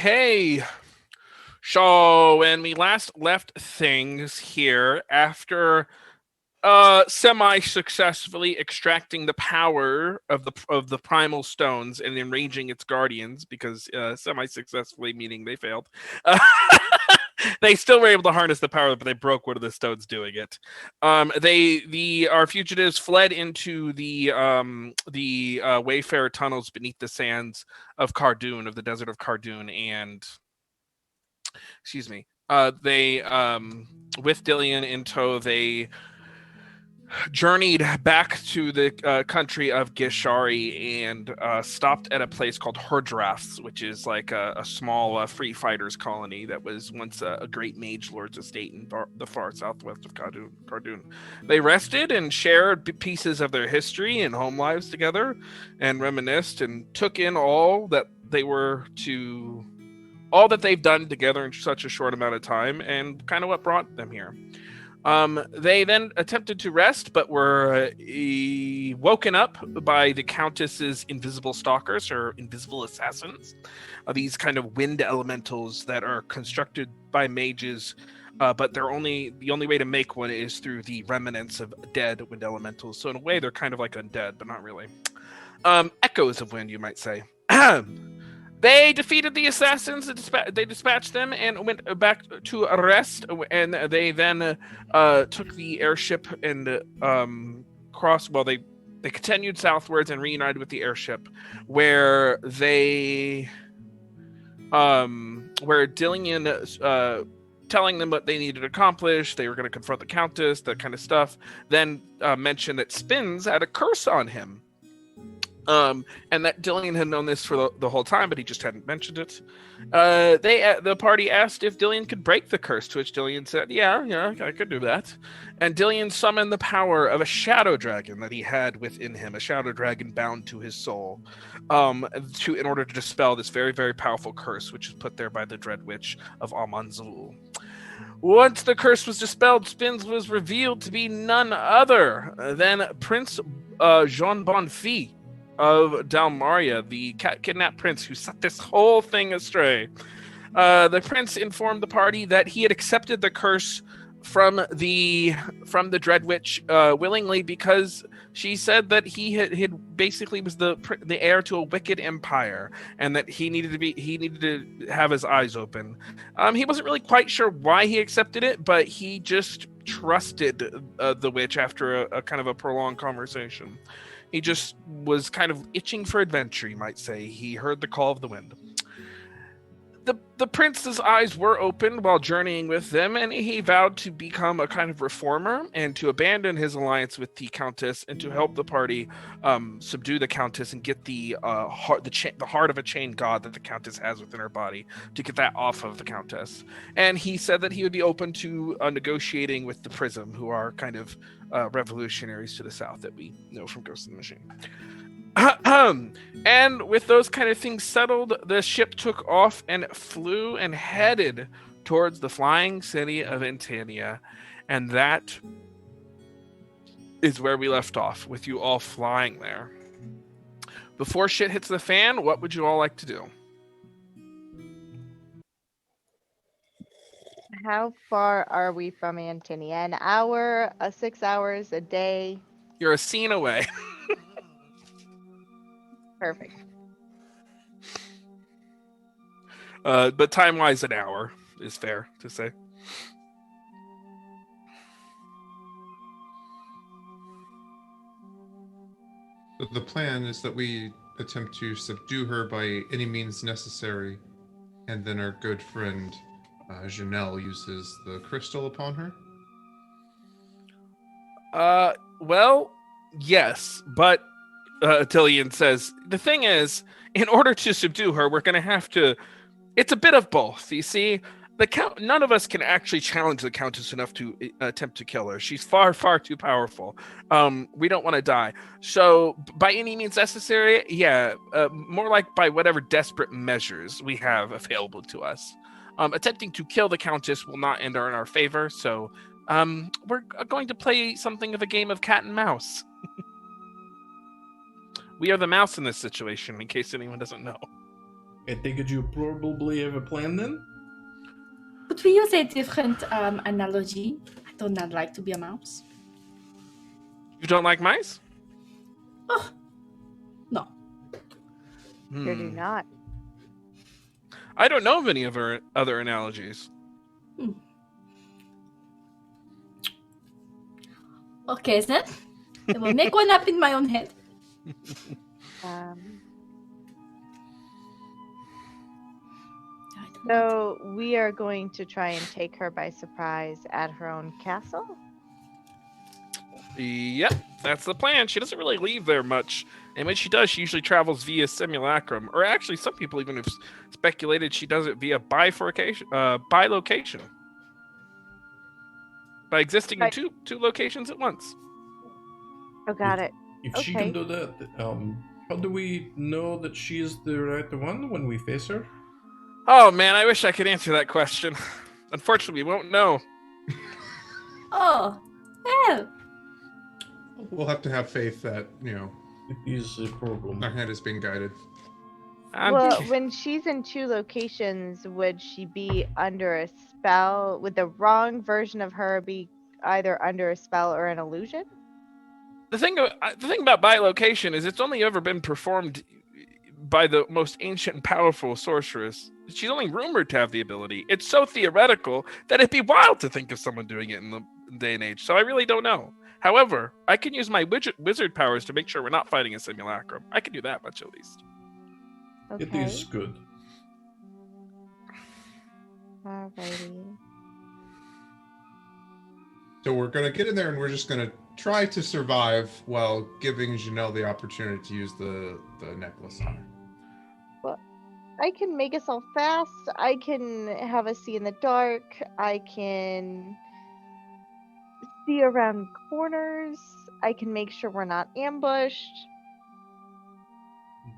Hey, so when we last left things here, after semi-successfully extracting the power of the primal stones and enraging its guardians, because semi-successfully meaning they failed, uh, they still were able to harness the power, but they broke one of the stones doing it. Our fugitives fled into the Wayfarer tunnels beneath the sands of Cardoon, of the desert of Cardoon, and excuse me. They with Dillian in tow, they journeyed back to the country of Gishari and stopped at a place called Herdraths, which is like a small free fighters colony that was once a great mage lord's estate in the far southwest of Cardoon. They rested and shared pieces of their history and home lives together, and reminisced and took in all that they've done together in such a short amount of time, and kind of what brought them here. They then attempted to rest, but were woken up by the Countess's invisible stalkers, or invisible assassins. These kind of wind elementals that are constructed by mages, but the only way to make one is through the remnants of dead wind elementals. So in a way, they're kind of like undead, but not really. Echoes of wind, you might say. They defeated the assassins. They dispatched them and went back to arrest. And they then took the airship and crossed. Well, they continued southwards and reunited with the airship, where Dillian, telling them what they needed to accomplish, they were going to confront the Countess, that kind of stuff. Then mentioned that Spins had a curse on him. And that Dillian had known this for the whole time, but he just hadn't mentioned it. The party asked if Dillian could break the curse, to which Dillian said, yeah, I could do that. And Dillian summoned the power of a shadow dragon that he had within him, a shadow dragon bound to his soul, in order to dispel this very, very powerful curse, which is put there by the Dread Witch of Almanzul. Once the curse was dispelled, Spins was revealed to be none other than Prince Jean Bonfils of Dalmaria, the kidnapped prince who set this whole thing astray. The prince informed the party that he had accepted the curse from the Dread Witch willingly, because she said that he had basically was the heir to a wicked empire, and that he needed to have his eyes open. He wasn't really quite sure why he accepted it, but he just trusted the witch after a kind of a prolonged conversation. He just was kind of itching for adventure, you might say. He heard the call of the wind. The prince's eyes were opened while journeying with them, and he vowed to become a kind of reformer and to abandon his alliance with the Countess, and to help the party subdue the Countess and get the heart of a chained god that the Countess has within her body, to get that off of the Countess. And he said that he would be open to negotiating with the Prism, who are kind of revolutionaries to the south that we know from Ghost in the Machine. And with those kind of things settled, the ship took off and flew and headed towards the flying city of Antania. And that is where we left off, with you all flying there. Before shit hits the fan, what would you all like to do? How far are we from Antenia? An hour, 6 hours, a day? You're a scene away. Perfect. But time-wise, an hour is fair to say. The plan is that we attempt to subdue her by any means necessary, and then our good friend Janelle uses the crystal upon her. Well, yes, but Tillian says, the thing is, in order to subdue her, we're going to have to... It's a bit of both, you see? None of us can actually challenge the Countess enough to attempt to kill her. She's far, far too powerful. We don't want to die. So, by any means necessary, more like by whatever desperate measures we have available to us. Attempting to kill the Countess will not end in our favor, so we're going to play something of a game of cat and mouse. We are the mouse in this situation, in case anyone doesn't know. I take it you probably have a plan then? But we use a different analogy. I do not like to be a mouse. You don't like mice? Oh, no. Sure do Hmm. not. I don't know of any of her other analogies. Okay, then. I will make one up in my own head. So we are going to try and take her by surprise at her own castle. Yep, that's the plan. She doesn't really leave there much. And when she does, she usually travels via simulacrum. Or actually, some people even have speculated she does it via bilocation. By existing Right. in two locations at once. Oh, got it. If she Okay. can do that, how do we know that she is the right one when we face her? Oh man, I wish I could answer that question. Unfortunately, we won't know. Oh, well. We'll have to have faith that, It is a problem. our hand is being guided. Well, when she's in two locations, would she be under a spell? Would the wrong version of her be either under a spell or an illusion? The thing about bilocation is it's only ever been performed by the most ancient and powerful sorceress. She's only rumored to have the ability. It's so theoretical that it'd be wild to think of someone doing it in the day and age. So I really don't know. However, I can use my wizard powers to make sure we're not fighting a simulacrum. I can do that much at least. Okay. It is good. Alrighty. So we're going to get in there and we're just going to try to survive while giving Janelle the opportunity to use the necklace on her. I can make us all fast. I can have us see in the dark. I can see around corners. I can make sure we're not ambushed.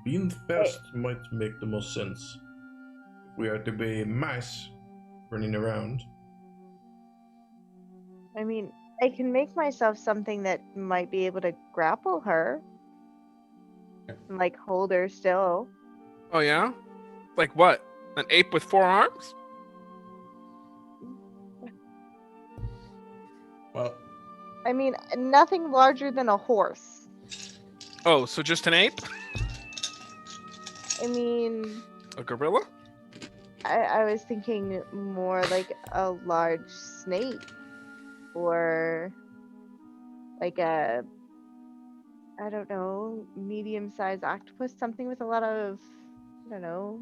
Being fast might make the most sense. If we are to be mice running around. I mean, I can make myself something that might be able to grapple her. And, like, hold her still. Oh yeah? Like what? An ape with 4 arms? Well, I mean, nothing larger than a horse. Oh, so just an ape? I mean, A gorilla? I was thinking more like a large snake. Or like a, I don't know, medium-sized octopus. Something with a lot of, I don't know,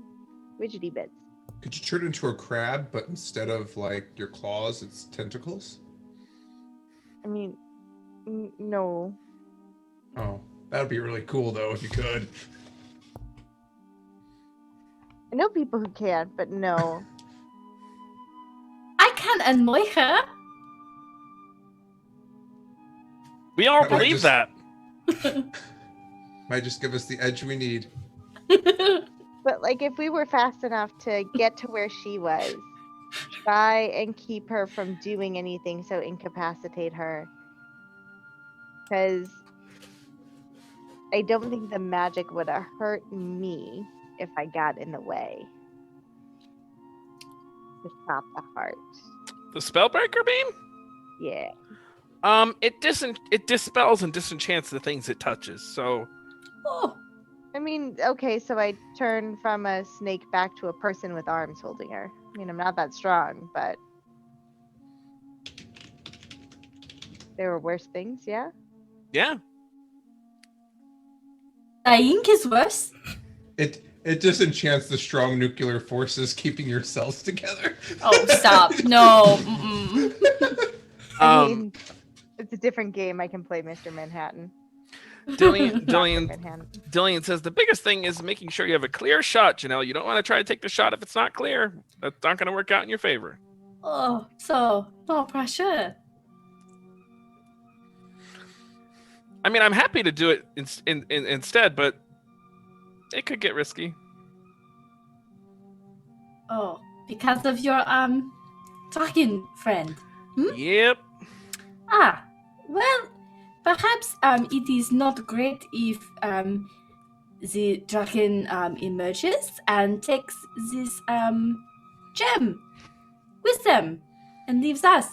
widgety bits. could you turn it into a crab, but instead of like your claws, it's tentacles? I mean, no. Oh, that would be really cool though if you could. I know people who can, but no. I can annoy her. We all That might believe just- that. Might just give us the edge we need. But like, if we were fast enough to get to where she was, try and keep her from doing anything, so incapacitate her. Because I don't think the magic would have hurt me if I got in the way. To stop the heart. The spellbreaker beam? Yeah. It dispels and disenchants the things it touches. So Oh, I mean, okay, so I turn from a snake back to a person with arms holding her. I mean, I'm not that strong, but there were worse things, yeah? yeah. dying is worse. It disenchants the strong nuclear forces keeping your cells together. Oh, stop. No. Mm-mm. I Um, mean, it's a different game. I can play Mr. Manhattan. Dillian says the biggest thing is making sure you have a clear shot, Janelle. You don't want to try to take the shot if it's not clear. That's not going to work out in your favor. Oh, so no pressure. I mean, I'm happy to do it instead, but it could get risky. Oh, because of your dragon friend. Yep. Ah, well, perhaps it is not great if the dragon emerges and takes this gem with them and leaves us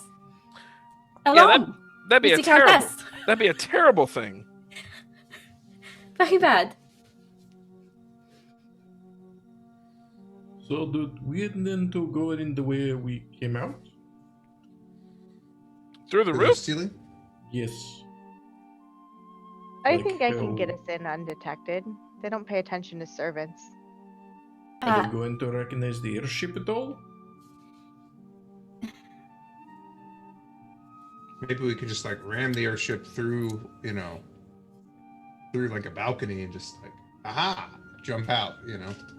alone. That'd be with a the terrible. Countess. That'd be a terrible thing. Very bad. So did we intend to go in the way we came out? Through the Through the roof? ceiling? Yes. I Like think I can get how- us in undetected. They don't pay attention to servants. Are they going to recognize the airship at all? Maybe we could just like ram the airship through, through like a balcony and just like, aha, jump out,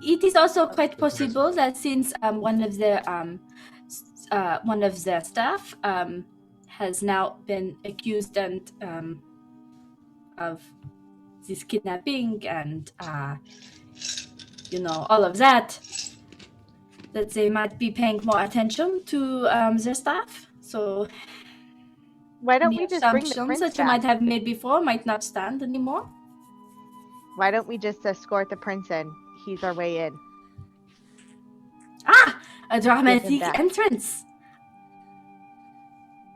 It is also quite That's nice. possible that since one of the staff has now been accused and of this kidnapping and all of that they might be paying more attention to their staff. So Why don't the we just bring the assumptions prince that you might back? have made before might not stand anymore. Why don't we just escort the prince in? He's our way in. A dramatic back. entrance.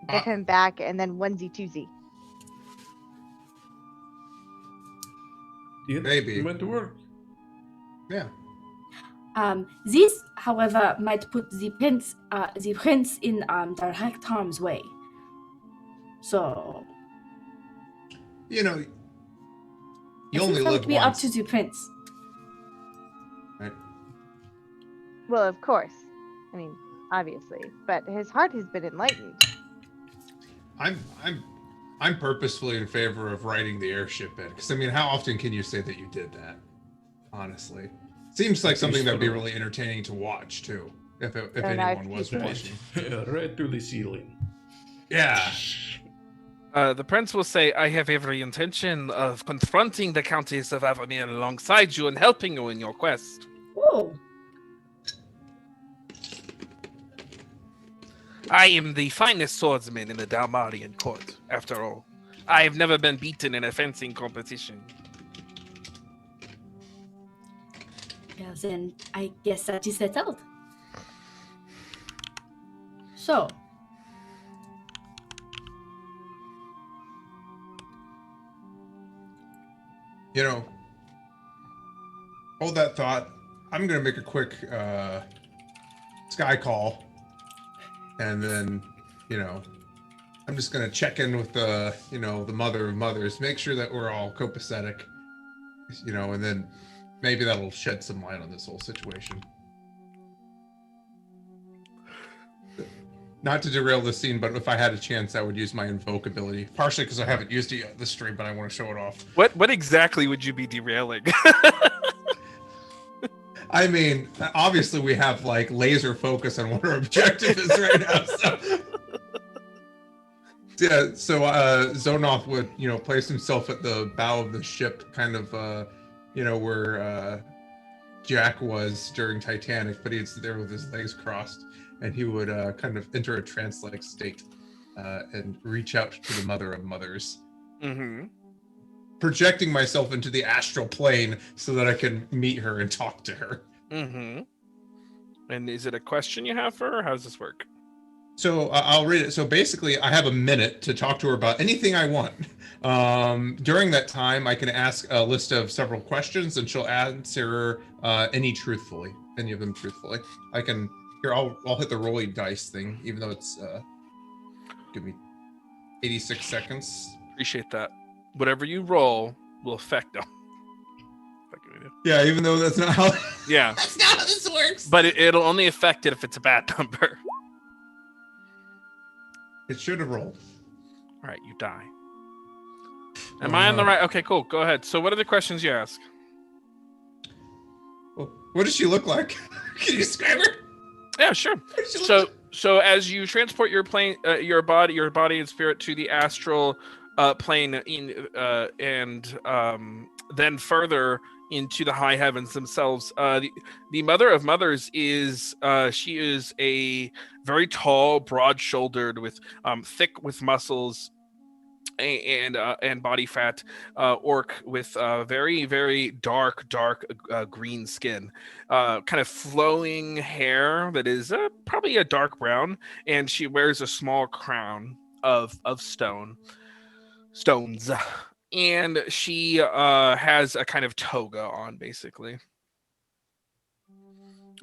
Get him back and then onesie twosie. Yeah, Maybe. It might work. Yeah. This, however, might put the prince in direct harm's way. So You I only think that live would be up once. to the prince. Right? Well, of course. I mean, obviously. But his heart has been enlightened. I'm purposefully in favor of riding the airship in, because I mean, how often can you say that you did that? Honestly, seems like something that'd be really entertaining to watch too, if And I've anyone was seen it. watching. Right to the ceiling. Yeah. The prince will say, I have every intention of confronting the Countess of Avimir alongside you and helping you in your quest. Oh, I am the finest swordsman in the Dalmarian court, after all. I have never been beaten in a fencing competition. well then I guess that is settled. So, Hold that thought. I'm gonna make a quick sky call, and then I'm just gonna check in with the the mother of mothers, make sure that we're all copacetic, and then maybe that'll shed some light on this whole situation. Not to derail the scene, but if I had a chance, I would use my invoke ability. Partially because I haven't used it yet this stream, but I want to show it off. What exactly would you be derailing? I mean, obviously we have like laser focus on what our objective is right now. So Zonoth would, place himself at the bow of the ship, kind of, where Jack was during Titanic, but he's there with his legs crossed, and he would kind of enter a trance-like state and reach out to the mother of mothers. Mm-hmm. Projecting myself into the astral plane so that I can meet her and talk to her. Mm-hmm. And is it a question you have for her? How does this work? So I'll read it. So basically, I have a minute to talk to her about anything I want. During that time, I can ask a list of several questions, and she'll answer any of them truthfully. I can here. I'll hit the rolly dice thing, even though it's give me 86 seconds. Appreciate that. Whatever you roll will affect them. Yeah, even though that's not how. Yeah. That's not how this works. But it'll only affect it if it's a bad number. It should have rolled. All right, you die. Am I on the right? Okay, cool. Go ahead. So, what are the questions you ask? Well, what does she look like? Can you describe her? Yeah, sure. What does she look So as you transport your plane, your body and spirit to the astral plane, and then further into the high heavens themselves, the mother of mothers is she is a very tall, broad-shouldered, with thick with muscles, and body fat orc with very very dark green skin, kind of flowing hair that is probably a dark brown, and she wears a small crown of stones, and she has a kind of toga on, basically.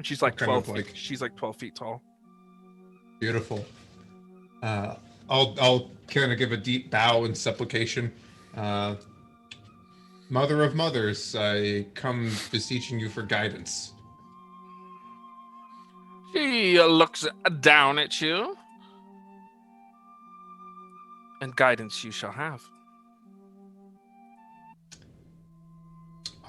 She's like What kind of 12 feet. She's like 12 feet tall. Beautiful. I'll kind of give a deep bow in supplication. Mother of mothers, I come beseeching you for guidance. She looks down at you, and guidance you shall have.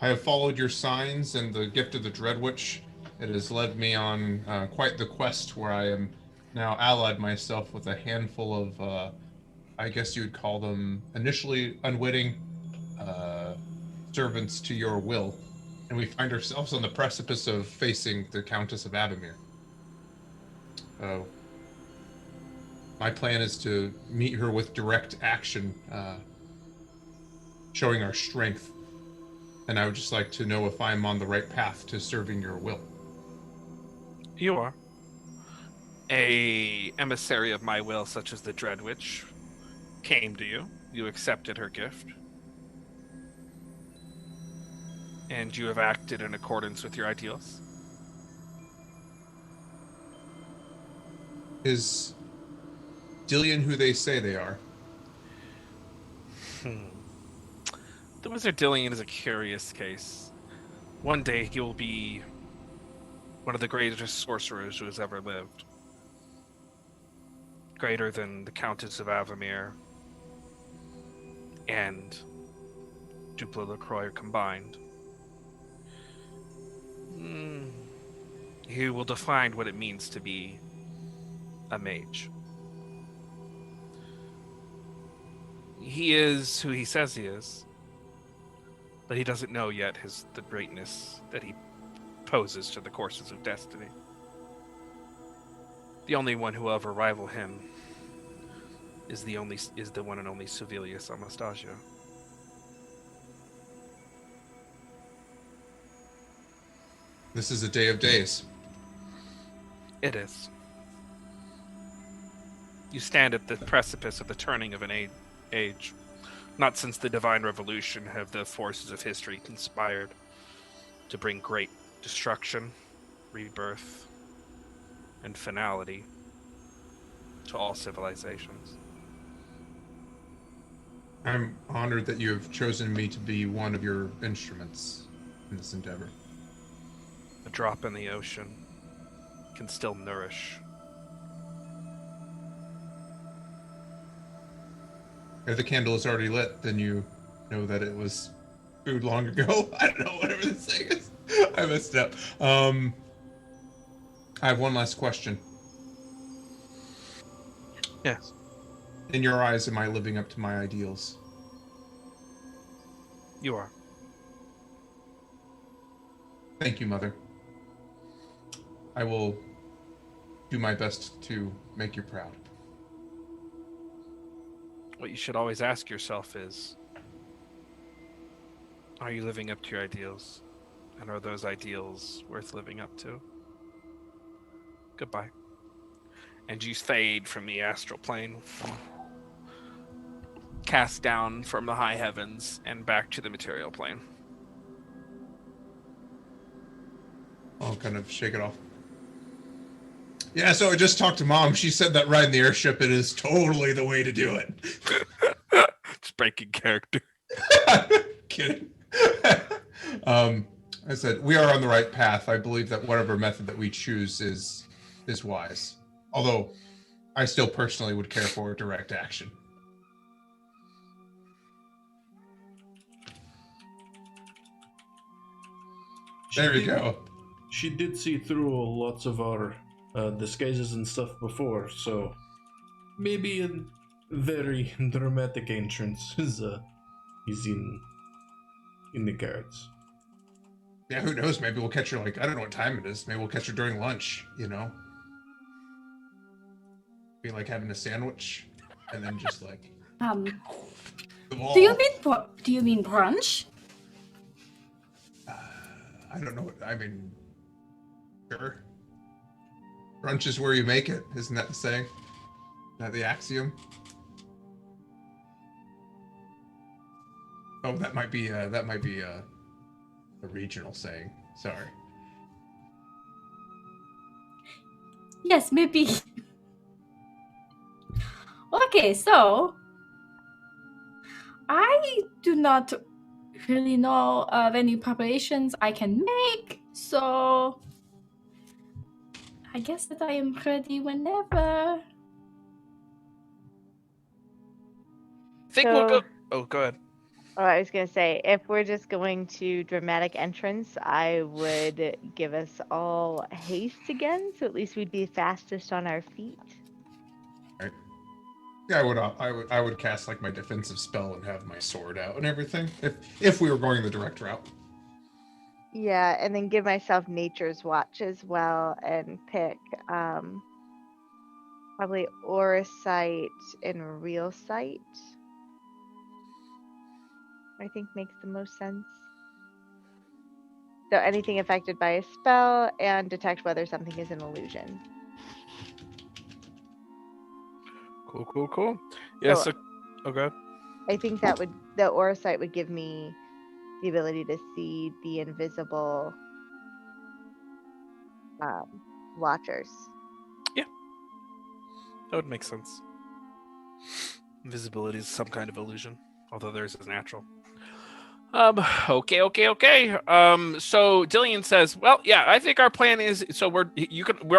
I have followed your signs and the gift of the Dread Witch. It has led me on quite the quest where I am now allied myself with a handful of, I guess you would call them initially unwitting servants to your will. And we find ourselves on the precipice of facing the Countess of Avimir. My plan is to meet her with direct action, showing our strength. And I would just like to know if I'm on the right path to serving your will. You are. A emissary of my will, such as the Dread Witch, came to you. You accepted her gift. And you have acted in accordance with your ideals. Is Dillion who they say they are? The Wizard Dillion is a curious case. One day he will be one of the greatest sorcerers who has ever lived. Greater than the Countess of Avimir and Dupla LaCroix combined. He will define what it means to be a mage. He is who he says he is, but he doesn't know yet the greatness that he poses to the courses of destiny. The only one who will ever rival him is the one and only Suvilius Anastasio. This is a day of days. It is. You stand at the precipice of the turning of an age. Not since the Divine Revolution have the forces of history conspired to bring great destruction, rebirth, and finality to all civilizations. I'm honored that you have chosen me to be one of your instruments in this endeavor. A drop in the ocean can still nourish. If the candle is already lit, then you know that it was food long ago. I don't know, whatever this thing is. I messed up. I have one last question. Yes. In your eyes, am I living up to my ideals? You are. Thank you, Mother. I will do my best to make you proud. What you should always ask yourself is, are you living up to your ideals? And are those ideals worth living up to? Goodbye. And you fade from the astral plane, cast down from the high heavens and back to the material plane. I'll kind of shake it off. Yeah, so I just talked to Mom. She said that riding the airship, it is totally the way to do it. Just breaking character. Kidding. I said, we are on the right path. I believe that whatever method that we choose is wise. Although, I still personally would care for direct action. There you go. She did see through lots of our disguises and stuff before, so maybe a very dramatic entrance is in the cards. Yeah, who knows? Maybe we'll catch her, like, I don't know what time it is. Maybe we'll catch her during lunch, you know? Be like having a sandwich and then just like Do you mean brunch? I don't know. I mean, sure. Brunch is where you make it. Isn't that the saying? Isn't that the axiom? Oh, that might be a regional saying. Sorry. Yes, maybe. Okay, so I do not really know of any preparations I can make, so I guess that I am ready whenever. I think we'll go. Oh, go ahead. Oh, I was gonna say, if we're just going to dramatic entrance, I would give us all haste again, so at least we'd be fastest on our feet. Right. Yeah, I would cast like my defensive spell and have my sword out and everything if we were going the direct route. Yeah, and then give myself Nature's Watch as well, and pick probably Aura Sight and Real Sight. I think makes the most sense. So anything affected by a spell and detect whether something is an illusion. Cool. Yeah, So- so okay. I think that the Aura Sight would give me the ability to see the invisible watchers. That would make sense. Invisibility is some kind of illusion, although theirs is natural. Okay. So Dillian says, "Well, yeah, I think our plan is so we're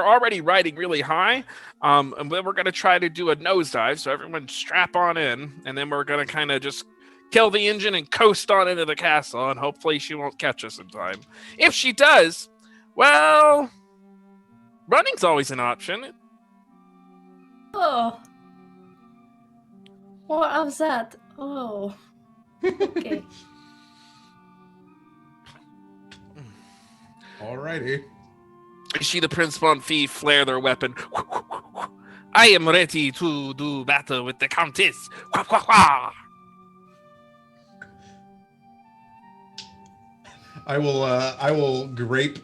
already riding really high, and then we're gonna try to do a nosedive. So everyone strap on in, and then we're gonna kind of just kill the engine and coast on into the castle, and hopefully she won't catch us in time. If she does, well, running's always an option. Oh. More of that. Oh. Okay. Alrighty. You see the Prince Von Fee flare their weapon. I am ready to do battle with the Countess. I will grip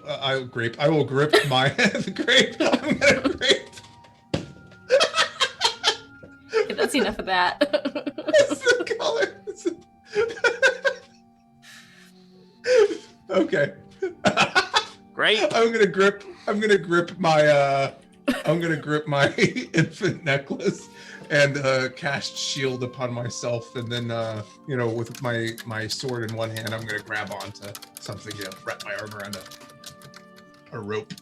my grape. I'm gonna grape. Okay, that's enough of that. It's the color. Okay. Great. I'm gonna grip my infant necklace and cast shield upon myself, and then with my sword in one hand, I'm gonna grab onto something to wrap my arm around a rope.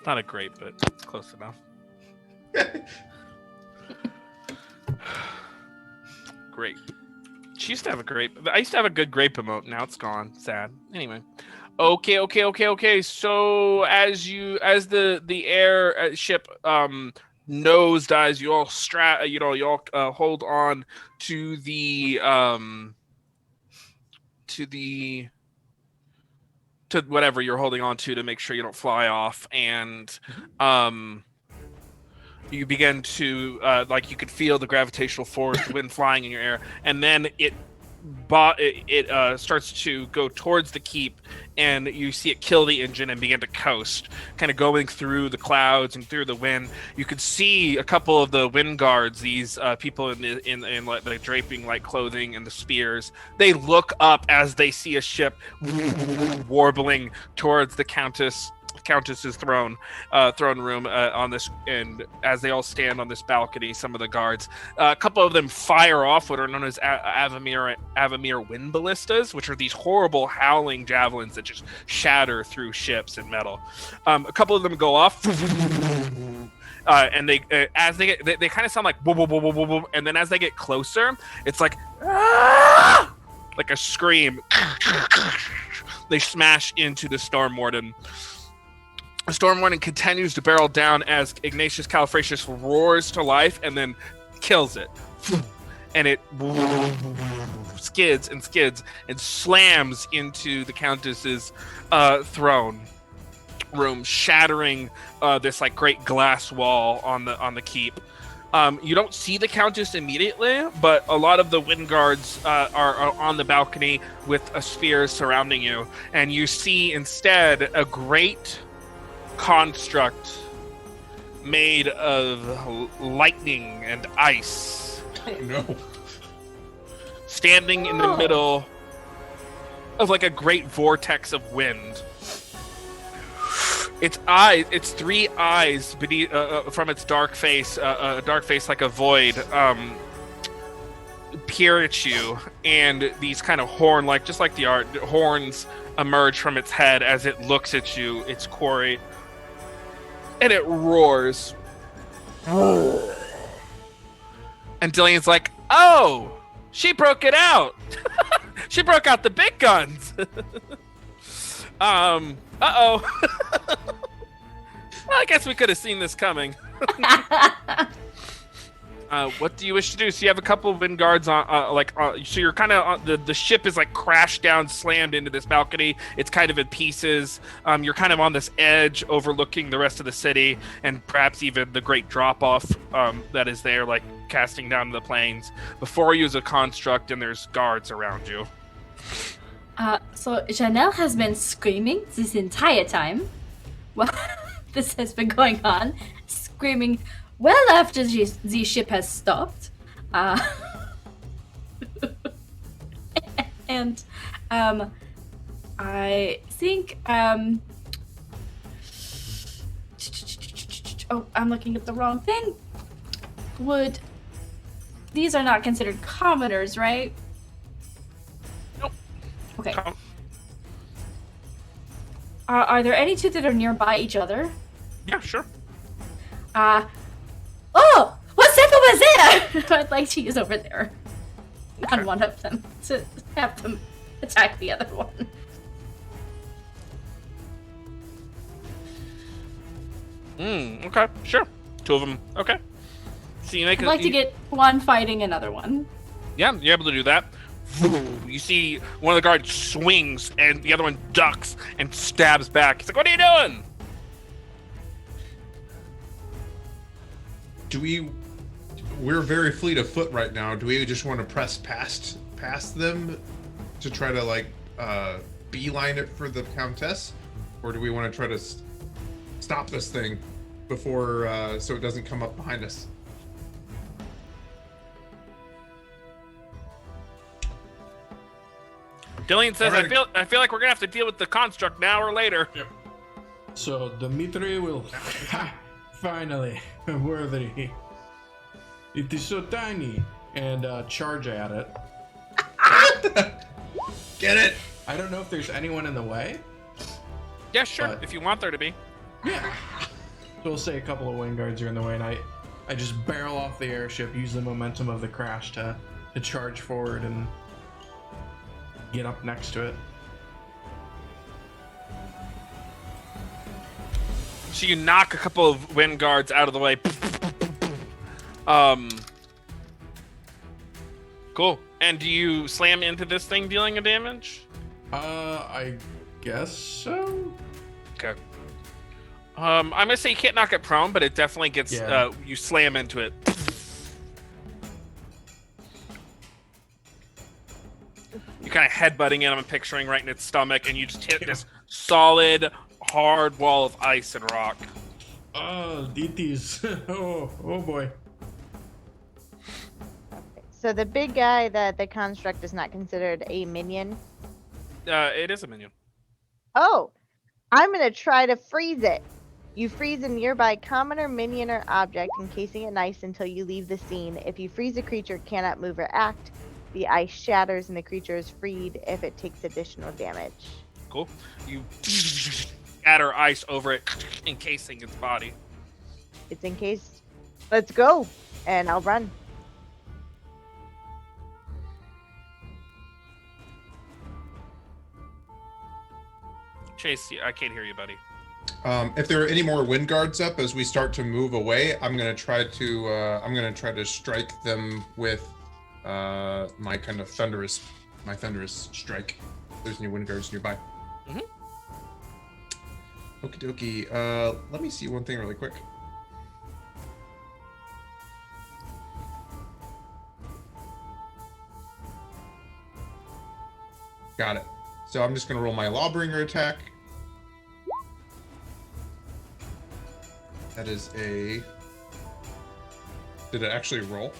Not a grape, but it's close enough. Grape. She used to have a grape. I used to have a good grape emote. Now it's gone. Sad. Anyway. Okay. So as the air ship nosedives, you all hold on to to whatever you're holding on to make sure you don't fly off, and you begin to you could feel the gravitational force, the wind flying in your air, and then it starts to go towards the keep, and you see it kill the engine and begin to coast, kind of going through the clouds and through the wind. You could see a couple of the wind guards, these people in like the draping like clothing and the spears. They look up as they see a ship warbling towards the Countess's throne room on this, and as they all stand on this balcony, some of the guards, a couple of them fire off what are known as Avimir wind ballistas, which are these horrible howling javelins that just shatter through ships and metal. A couple of them go off, and they kind of sound like boom, boom, boom, boom, boom, boom, and then as they get closer, it's like like a scream. They smash into the Storm Warden. The Storm Warden continues to barrel down as Ignatius Califracius roars to life and then kills it. And it skids and slams into the Countess's throne. room, shattering this like great glass wall on the keep. You don't see the Countess immediately, but a lot of the wind guards are on the balcony with a sphere surrounding you, and you see instead a great construct made of lightning and ice, Oh no. standing in the middle of like a great vortex of wind. Its eyes, its 3 eyes beneath, from its dark face, a dark face like a void, peer at you, and these kind of horn-like, just like the art, horns emerge from its head as it looks at you, its quarry, and it roars. And Dillian's like, "Oh, she broke it out. She broke out the big guns." Uh-oh. Well, I guess we could have seen this coming. What do you wish to do? So you have a couple of wind guards on, so you're kind of the ship is like crashed down, slammed into this balcony. It's kind of in pieces. You're kind of on this edge, overlooking the rest of the city, and perhaps even the great drop-off that is there, like casting down the plains. Before you is a construct, and there's guards around you. So Janelle has been screaming this entire time. Well, this has been going on, screaming well after the ship has stopped. And I think oh, I'm looking at the wrong thing. These are not considered commoners, right? Okay. Are there any two that are nearby each other? Yeah, sure. Oh! What's that over there? I'd like to use over there Okay. on one of them to have them attack the other one. Okay, sure. 2 of them. Okay. So you make I'd like to get one fighting another one. Yeah, you're able to do that. You see one of the guards swings and the other one ducks and stabs back. He's like, "What are you doing?" We're very fleet of foot right now. Do we just want to press past them to try to like beeline it for the Countess, or do we want to try to stop this thing before so it doesn't come up behind us? Dillian says, All right. I feel like we're gonna have to deal with the construct now or later. Yep. So Dimitri will finally worthy. It is so tiny, and charge at it. Get it? I don't know if there's anyone in the way. Yeah, sure. But- If you want there to be. Yeah. So we'll say a couple of wing guards are in the way, and I just barrel off the airship, use the momentum of the crash to charge forward and get up next to it. So you knock a couple of wind guards out of the way. Cool. And do you slam into this thing, dealing a damage? I guess so. Okay. I'm gonna say you can't knock it prone, but it definitely gets. Yeah. You slam into it. You kind of headbutting it. I'm picturing right in its stomach, and you just hit this solid, hard wall of ice and rock. Oh, DTs. oh boy. So the big guy that the construct is not considered a minion. It is a minion. Oh, I'm gonna try to freeze it. You freeze a nearby commoner, minion, or object, encasing it in ice until you leave the scene. If you freeze a creature, it cannot move or act. The ice shatters and the creature is freed if it takes additional damage. Cool. You scatter ice over it, encasing its body. It's encased. Let's go, and I'll run. Chase, I can't hear you, buddy. If there are any more wind guards up as we start to move away, I'm gonna try to strike them with my thunderous strike. There's any wind guards nearby. Okie dokie. Let me see one thing really quick. Got it. So I'm just gonna roll my Lawbringer attack. That is a... Did it actually roll?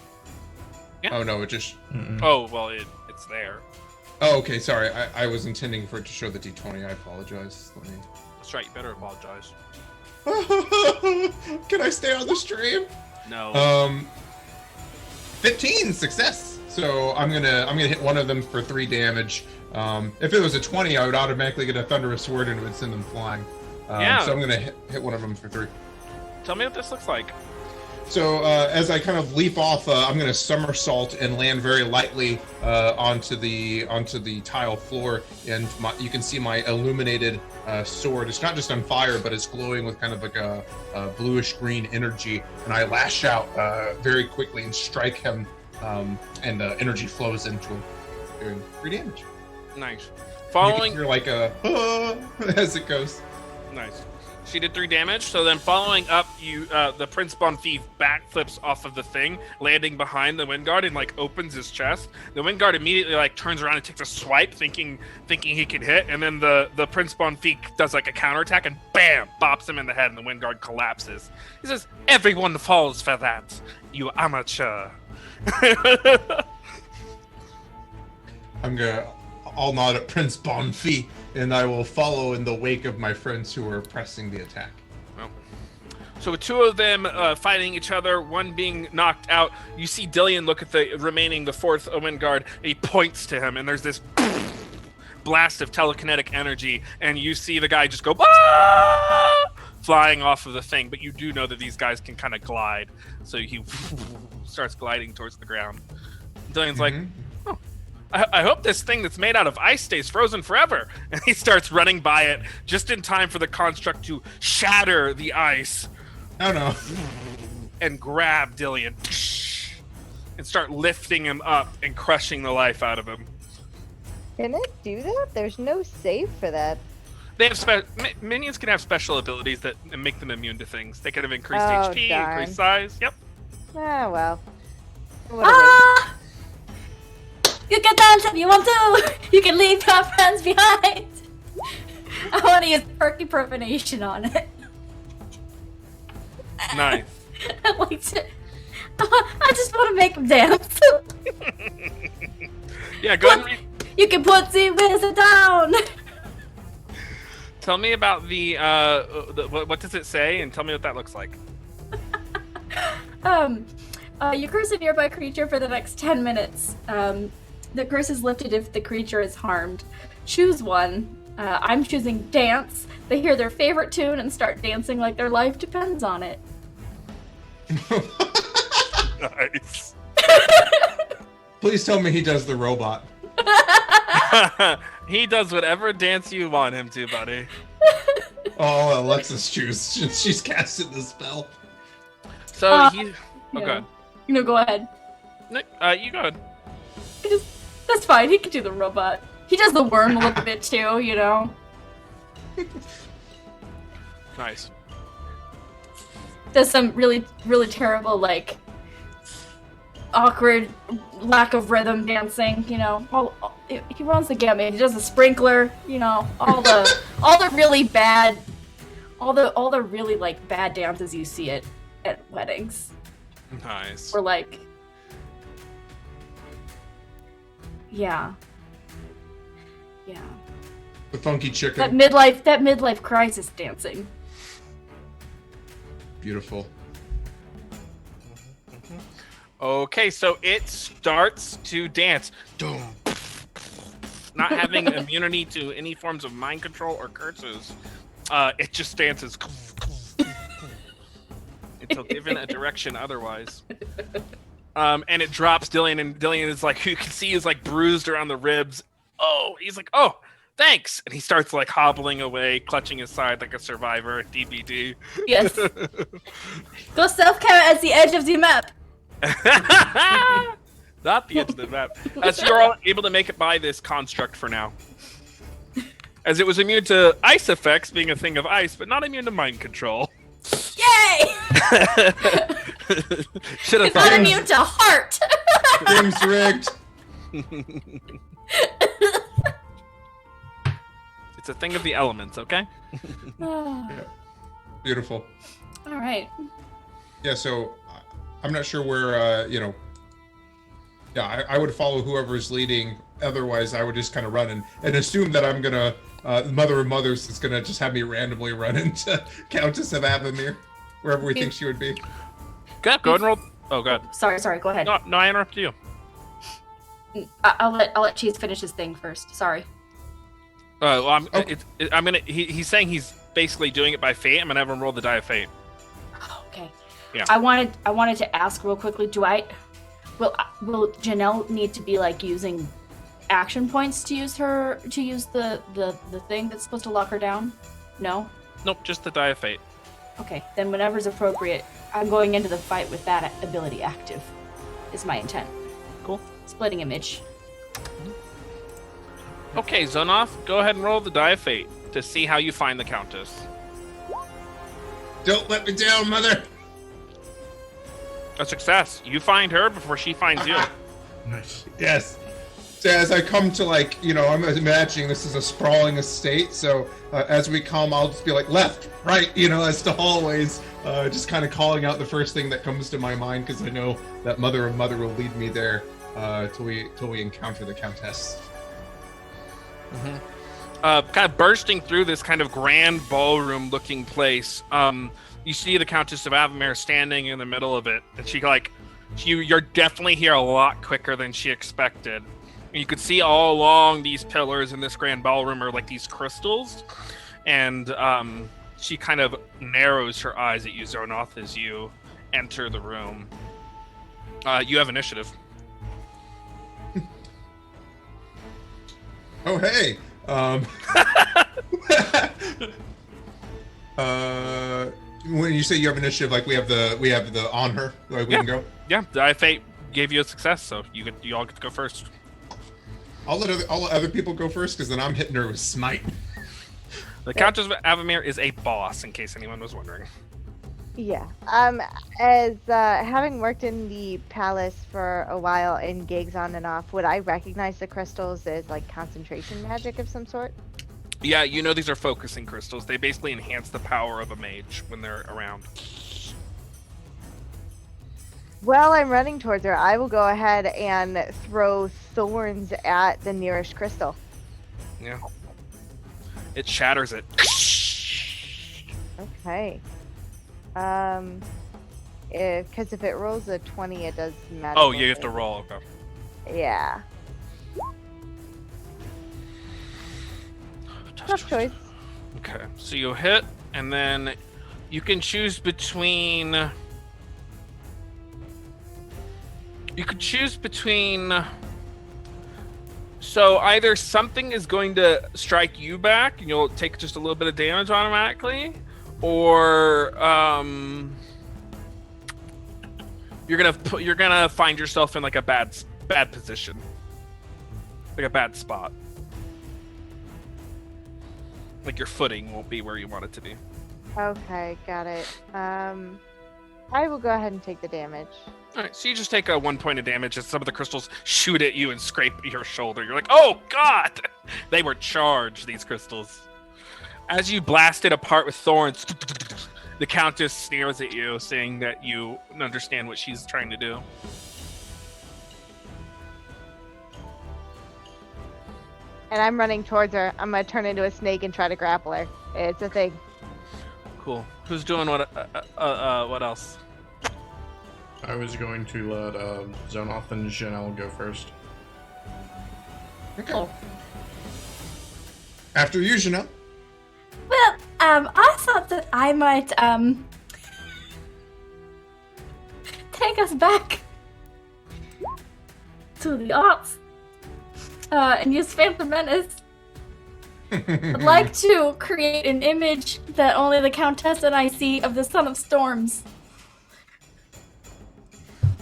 Yeah. Oh no, it just... Oh, well, it's there. Oh, okay, sorry. I was intending for it to show the d20. I apologize. Let me... That's right, you better apologize. Can I stay on the stream? No. 15 success. So I'm gonna hit one of them for 3 damage. If it was a 20, I would automatically get a thunderous sword and it would send them flying. Yeah. So I'm gonna hit one of them for 3. Tell me what this looks like. So as I kind of leap off, I'm gonna somersault and land very lightly onto the tile floor, and you can see my illuminated sword. It's not just on fire, but it's glowing with kind of like a bluish green energy. And I lash out very quickly and strike him, and the energy flows into him, doing 3 damage. Nice. You can hear like a as it goes. Nice. She did 3 damage. So then, following up, the Prince Bonfif backflips off of the thing, landing behind the Windguard, and like opens his chest. The Windguard immediately like turns around and takes a swipe, thinking he can hit, and then the Prince Bonfif does like a counterattack and bam, bops him in the head, and the Windguard collapses. He says, "Everyone falls for that, you amateur." I'll nod at Prince Bonfif, and I will follow in the wake of my friends who are pressing the attack. Well, so with 2 of them fighting each other, one being knocked out, you see Dillion look at the 4th Windguard, and he points to him, and there's this blast of telekinetic energy, and you see the guy just go flying off of the thing, but you do know that these guys can kind of glide, so he starts gliding towards the ground. Dillion's like, "Oh, I hope this thing that's made out of ice stays frozen forever." And he starts running by it just in time for the construct to shatter the ice. Oh no. And grab Dillion and start lifting him up and crushing the life out of him. Can it do that? There's no save for that. They have minions can have special abilities that make them immune to things. They can have increased Oh, HP, darn. increased size. Yep. Ah, well. What a Ah! You can dance if you want to! You can leave your friends behind! I want to use perky profanation on it. Nice. I just want to make them dance. Yeah, go ahead and You can put the wizard down! tell me about the what does it say, and tell me what that looks like. You curse a nearby creature for the next 10 minutes. The curse is lifted if the creature is harmed. Choose one. I'm choosing dance. They hear their favorite tune and start dancing like their life depends on it. Nice. Please tell me he does the robot. He does whatever dance you want him to, buddy. Oh, Alexis choose. She's casted the spell. So Yeah. okay. Go ahead. Nick, you go ahead. That's fine. He can do the robot. He does the worm a little bit too, you know. Nice. Does some really, really terrible, like, awkward lack of rhythm dancing, you know. He runs the gamut. He does the sprinkler, you know, all the really bad, all the really like bad dances you see at weddings. Nice. Or like, yeah. The funky chicken. That midlife crisis dancing. Beautiful. Okay, so it starts to dance. Not having immunity to any forms of mind control or curses, it just dances until given a direction otherwise. And it drops Dillion, and Dillion is like, you can see he's like bruised around the ribs. Oh, he's like, oh, thanks. And he starts like hobbling away, clutching his side like a survivor, DBD. Yes. Go self-care at the edge of the map. Not the edge of the map. So you're all able to make it by this construct for now. as it was immune to ice effects, being a thing of ice, but not immune to mind control. Yay! Should have It's not thought. immune to heart. Game's rigged. It's a thing of the elements, okay? Beautiful. All right. Yeah, so I'm not sure where, I would follow whoever's leading. Otherwise, I would just kind of run and assume that I'm going to, Mother of Mothers is going to just have me randomly run into Countess of Avimir, wherever we think she would be. Go ahead and roll. Oh, God. Sorry. Go ahead. No, I interrupted you. I'll let Cheese finish his thing first. Sorry. Well, Okay. He's saying he's basically doing it by fate. I'm gonna have him roll the die of fate. Okay. Yeah. I wanted to ask real quickly. Will Janelle need to be like using action points to use the thing that's supposed to lock her down? No. Nope, just the die of fate. Okay. Then whenever's appropriate, I'm going into the fight with that ability active. Is my intent. Cool. Splitting image. Okay, Zonoff, go ahead and roll the die of fate to see how you find the Countess. Don't let me down, Mother! A success. You find her before she finds you. Nice. Yes. So as I come to I'm imagining this is a sprawling estate, so as we come, I'll just be like, left, right, as to hallways, just kind of calling out the first thing that comes to my mind, because I know that Mother of Mother will lead me there till we encounter the Countess. Kind of bursting through this kind of grand ballroom-looking place, you see the Countess of Avimir standing in the middle of it, and you're definitely here a lot quicker than she expected. And you could see all along these pillars in this grand ballroom are like these crystals, and she kind of narrows her eyes at you, Zonoth, as you enter the room. You have initiative. Oh, hey! When you say you have initiative, like we have the on her, like we can go. Yeah, the Die Fate gave you a success, so you all get to go first. I'll let other people go first, because then I'm hitting her with smite. The Countess of Avimir is a boss, in case anyone was wondering. Yeah. As having worked in the palace for a while in gigs on and off, would I recognize the crystals as like concentration magic of some sort? Yeah, these are focusing crystals. They basically enhance the power of a mage when they're around. While I'm running towards her, I will go ahead and throw thorns at the nearest crystal. Yeah. It shatters it. Okay. Because if it rolls a 20, it does matter. Oh, you have to roll. Okay. Yeah. Tough choice. Okay, so you hit, and then you can choose between. You could choose between. So either something is going to strike you back, and you'll take just a little bit of damage automatically, or you're gonna find yourself in like a bad position, like a bad spot. Like your footing won't be where you want it to be. Okay, got it. I will go ahead and take the damage. All right, so you just take 1 point of damage as some of the crystals shoot at you and scrape your shoulder. You're like, oh God! They were charged, these crystals. As you blast it apart with thorns, the Countess sneers at you, saying that you understand what she's trying to do. And I'm running towards her. I'm gonna turn into a snake and try to grapple her. It's a thing. Cool. Who's doing what? What else? I was going to let Zonoff and Janelle go first. Okay. After you, Janelle. Well, I thought that I might take us back to the arts and use Phantom Menace. I'd like to create an image that only the Countess and I see of the Son of Storms.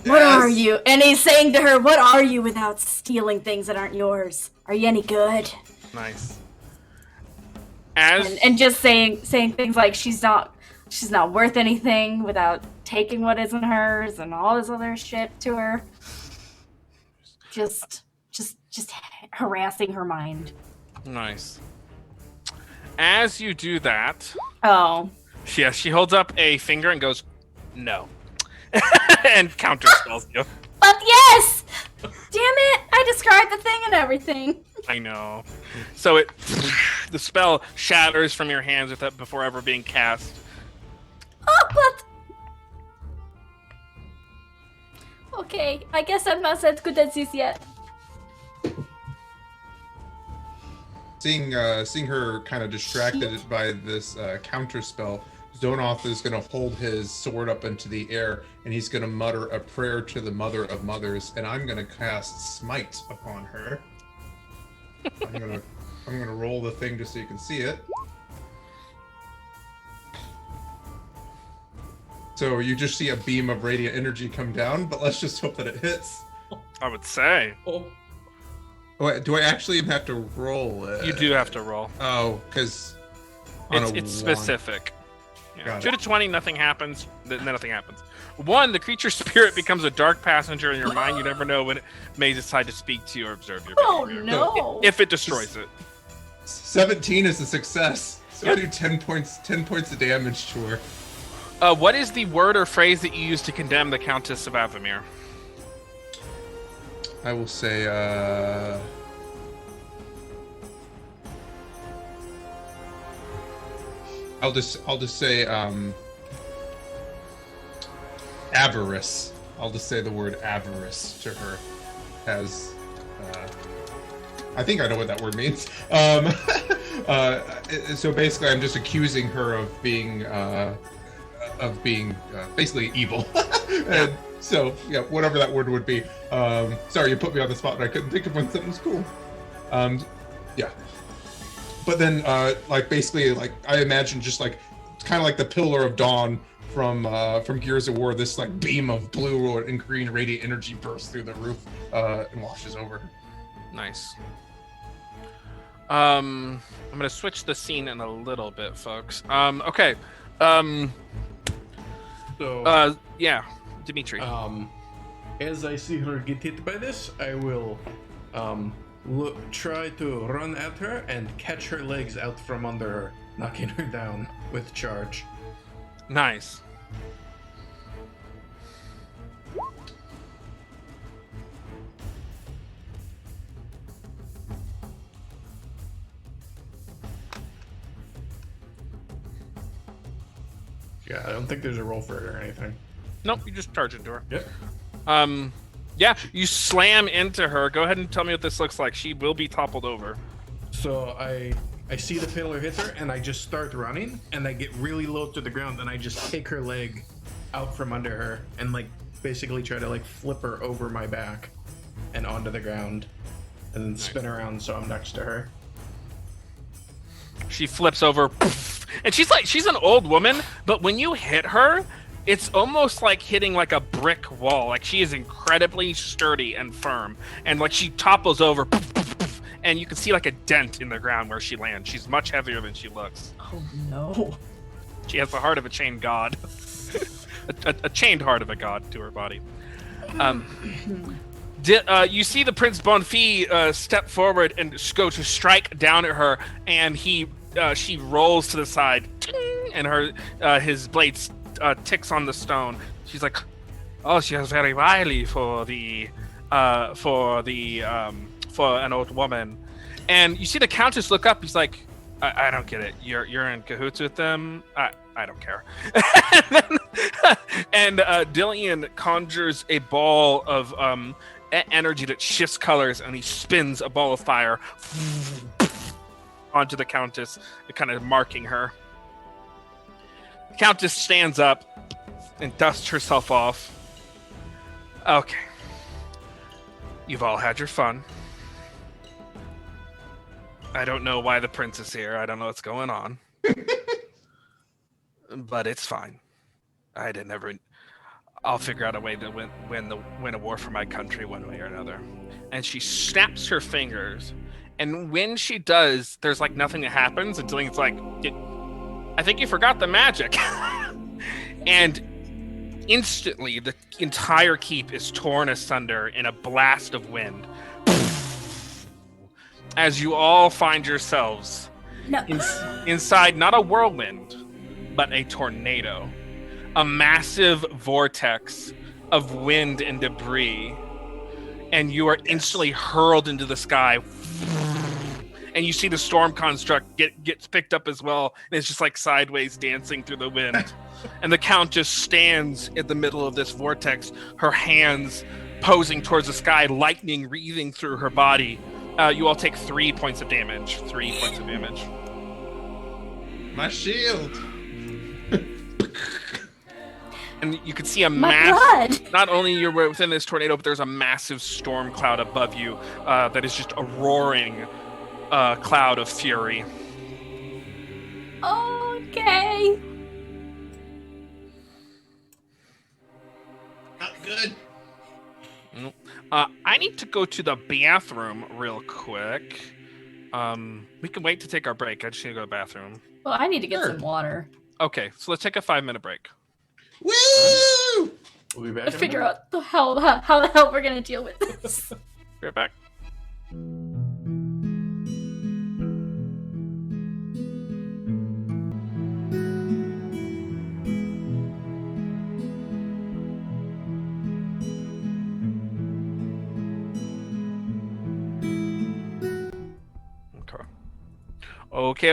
What are you? And he's saying to her, what are you without stealing things that aren't yours? Are you any good? Nice. and just saying things like she's not worth anything without taking what isn't hers and all this other shit to her. Just harassing her mind. Nice. As you do that, Oh. she holds up a finger and goes, "No," and counterspells you. But yes! Damn it! I described the thing and everything. I know. So the spell shatters from your hands with it before ever being cast. Oh, but okay, I guess I'm not as good at this yet. Seeing her kind of distracted by this counter spell, Zonoth is going to hold his sword up into the air, and he's going to mutter a prayer to the Mother of Mothers, and I'm going to cast Smite upon her. I'm gonna roll the thing just so you can see it. So you just see a beam of radiant energy come down, but let's just hope that it hits. I would say. Oh, Wait, do I actually even have to roll it? You do have to roll. Oh, because It's specific. Yeah. Got 2 to 20, nothing happens. Then nothing happens. 1, the creature's spirit becomes a dark passenger in your mind. You never know when it may decide to speak to you or observe your Oh behavior. no! If it destroys it. 17 is a success. So Yep. I do 10 points of damage to her. What is the word or phrase that you use to condemn the Countess of Avimir? I will say, I'll just say, avarice. I'll just say the word avarice to her as, I think I know what that word means. So basically I'm just accusing her of being basically evil. And so, yeah, whatever that word would be. Sorry, you put me on the spot and I couldn't think of one that was cool. Yeah. But then, like, basically, like, I imagine just, like, it's kind of like the Pillar of Dawn from Gears of War. This, like, beam of blue and green radiant energy bursts through the roof and washes over her. Nice. I'm gonna switch the scene in a little bit, folks. Okay. so Yeah, Dimitri. as I see her get hit by this, I will try to run at her and catch her legs out from under her, knocking her down with charge. Nice. Yeah, I don't think there's a roll for it or anything. Nope, you just charge into her. Yep. Yeah, you slam into her. Go ahead and tell me what this looks like. She will be toppled over. So I see the pillar hit her, and I just start running, and I get really low to the ground, and I just take her leg out from under her, and like basically try to like flip her over my back and onto the ground, and then spin around so I'm next to her. She flips over, poof, and she's an old woman, but when you hit her, it's almost like hitting like a brick wall. Like she is incredibly sturdy and firm, and like she topples over, poof, poof, poof, and you can see like a dent in the ground where she lands. She's much heavier than she looks. Oh no! She has the heart of a chained god, a chained heart of a god to her body. You see the Prince Bonfils step forward and go to strike down at her, and she rolls to the side, ting, and his blade ticks on the stone. She's like, "Oh, she is very wily for an old woman." And you see the Countess look up. He's like, "I don't get it. You're in cahoots with them. I don't care." and Dillian conjures a ball of energy that shifts colors, and he spins a ball of fire onto the Countess, kind of marking her. The Countess stands up and dusts herself off. Okay. You've all had your fun. I don't know why the prince is here. I don't know what's going on. But it's fine. I'll figure out a way to win a war for my country one way or another. And she snaps her fingers, And when she does, there's like nothing that happens until it's like, I think you forgot the magic. And instantly, the entire keep is torn asunder in a blast of wind. As you all find yourselves No. inside not a whirlwind, but a tornado. A massive vortex of wind and debris. And you are instantly hurled into the sky. And you see the storm construct gets picked up as well. And it's just like sideways dancing through the wind. And the Count just stands in the middle of this vortex, her hands posing towards the sky, lightning wreathing through her body. You all take 3 points of damage. 3 points of damage. My shield. And you can see a My massive. God. Not only you're within this tornado, but there's a massive storm cloud above you that is just a roaring cloud of fury. Okay. Not good. Nope. I need to go to the bathroom real quick. We can wait to take our break. I just need to go to the bathroom. Well, I need to get Sure. some water. Okay, so let's take a 5-minute break. Woo! We'll be back. Let's in a figure minute. out how the hell we're gonna deal with this. Be right back.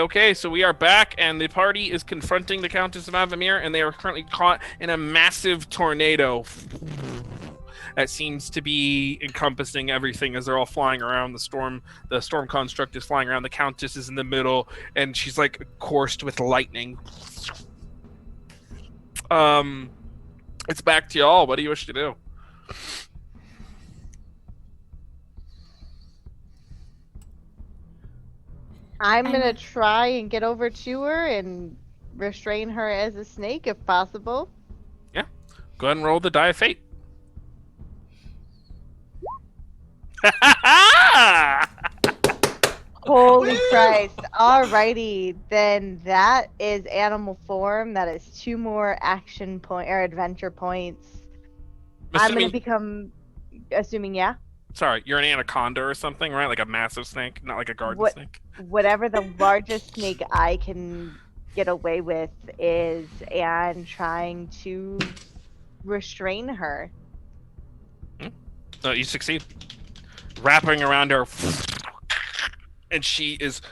Okay, so we are back, and the party is confronting the Countess of Avimir, and they are currently caught in a massive tornado that seems to be encompassing everything as they're all flying around. The storm construct is flying around. The Countess is in the middle, and she's like coursed with lightning. It's back to y'all. What do you wish to do? I'm gonna try and get over to her and restrain her as a snake if possible. Go ahead and roll the die of fate. Holy Woo! Christ. Alrighty, then that is animal form. That is 2 more action point or adventure points. I'm gonna become assuming, yeah. Sorry, you're an anaconda or something, right? Like a massive snake, not like a garden What- snake. Whatever the largest snake I can get away with is, and trying to restrain her. No, you succeed. Wrapping around her, and she is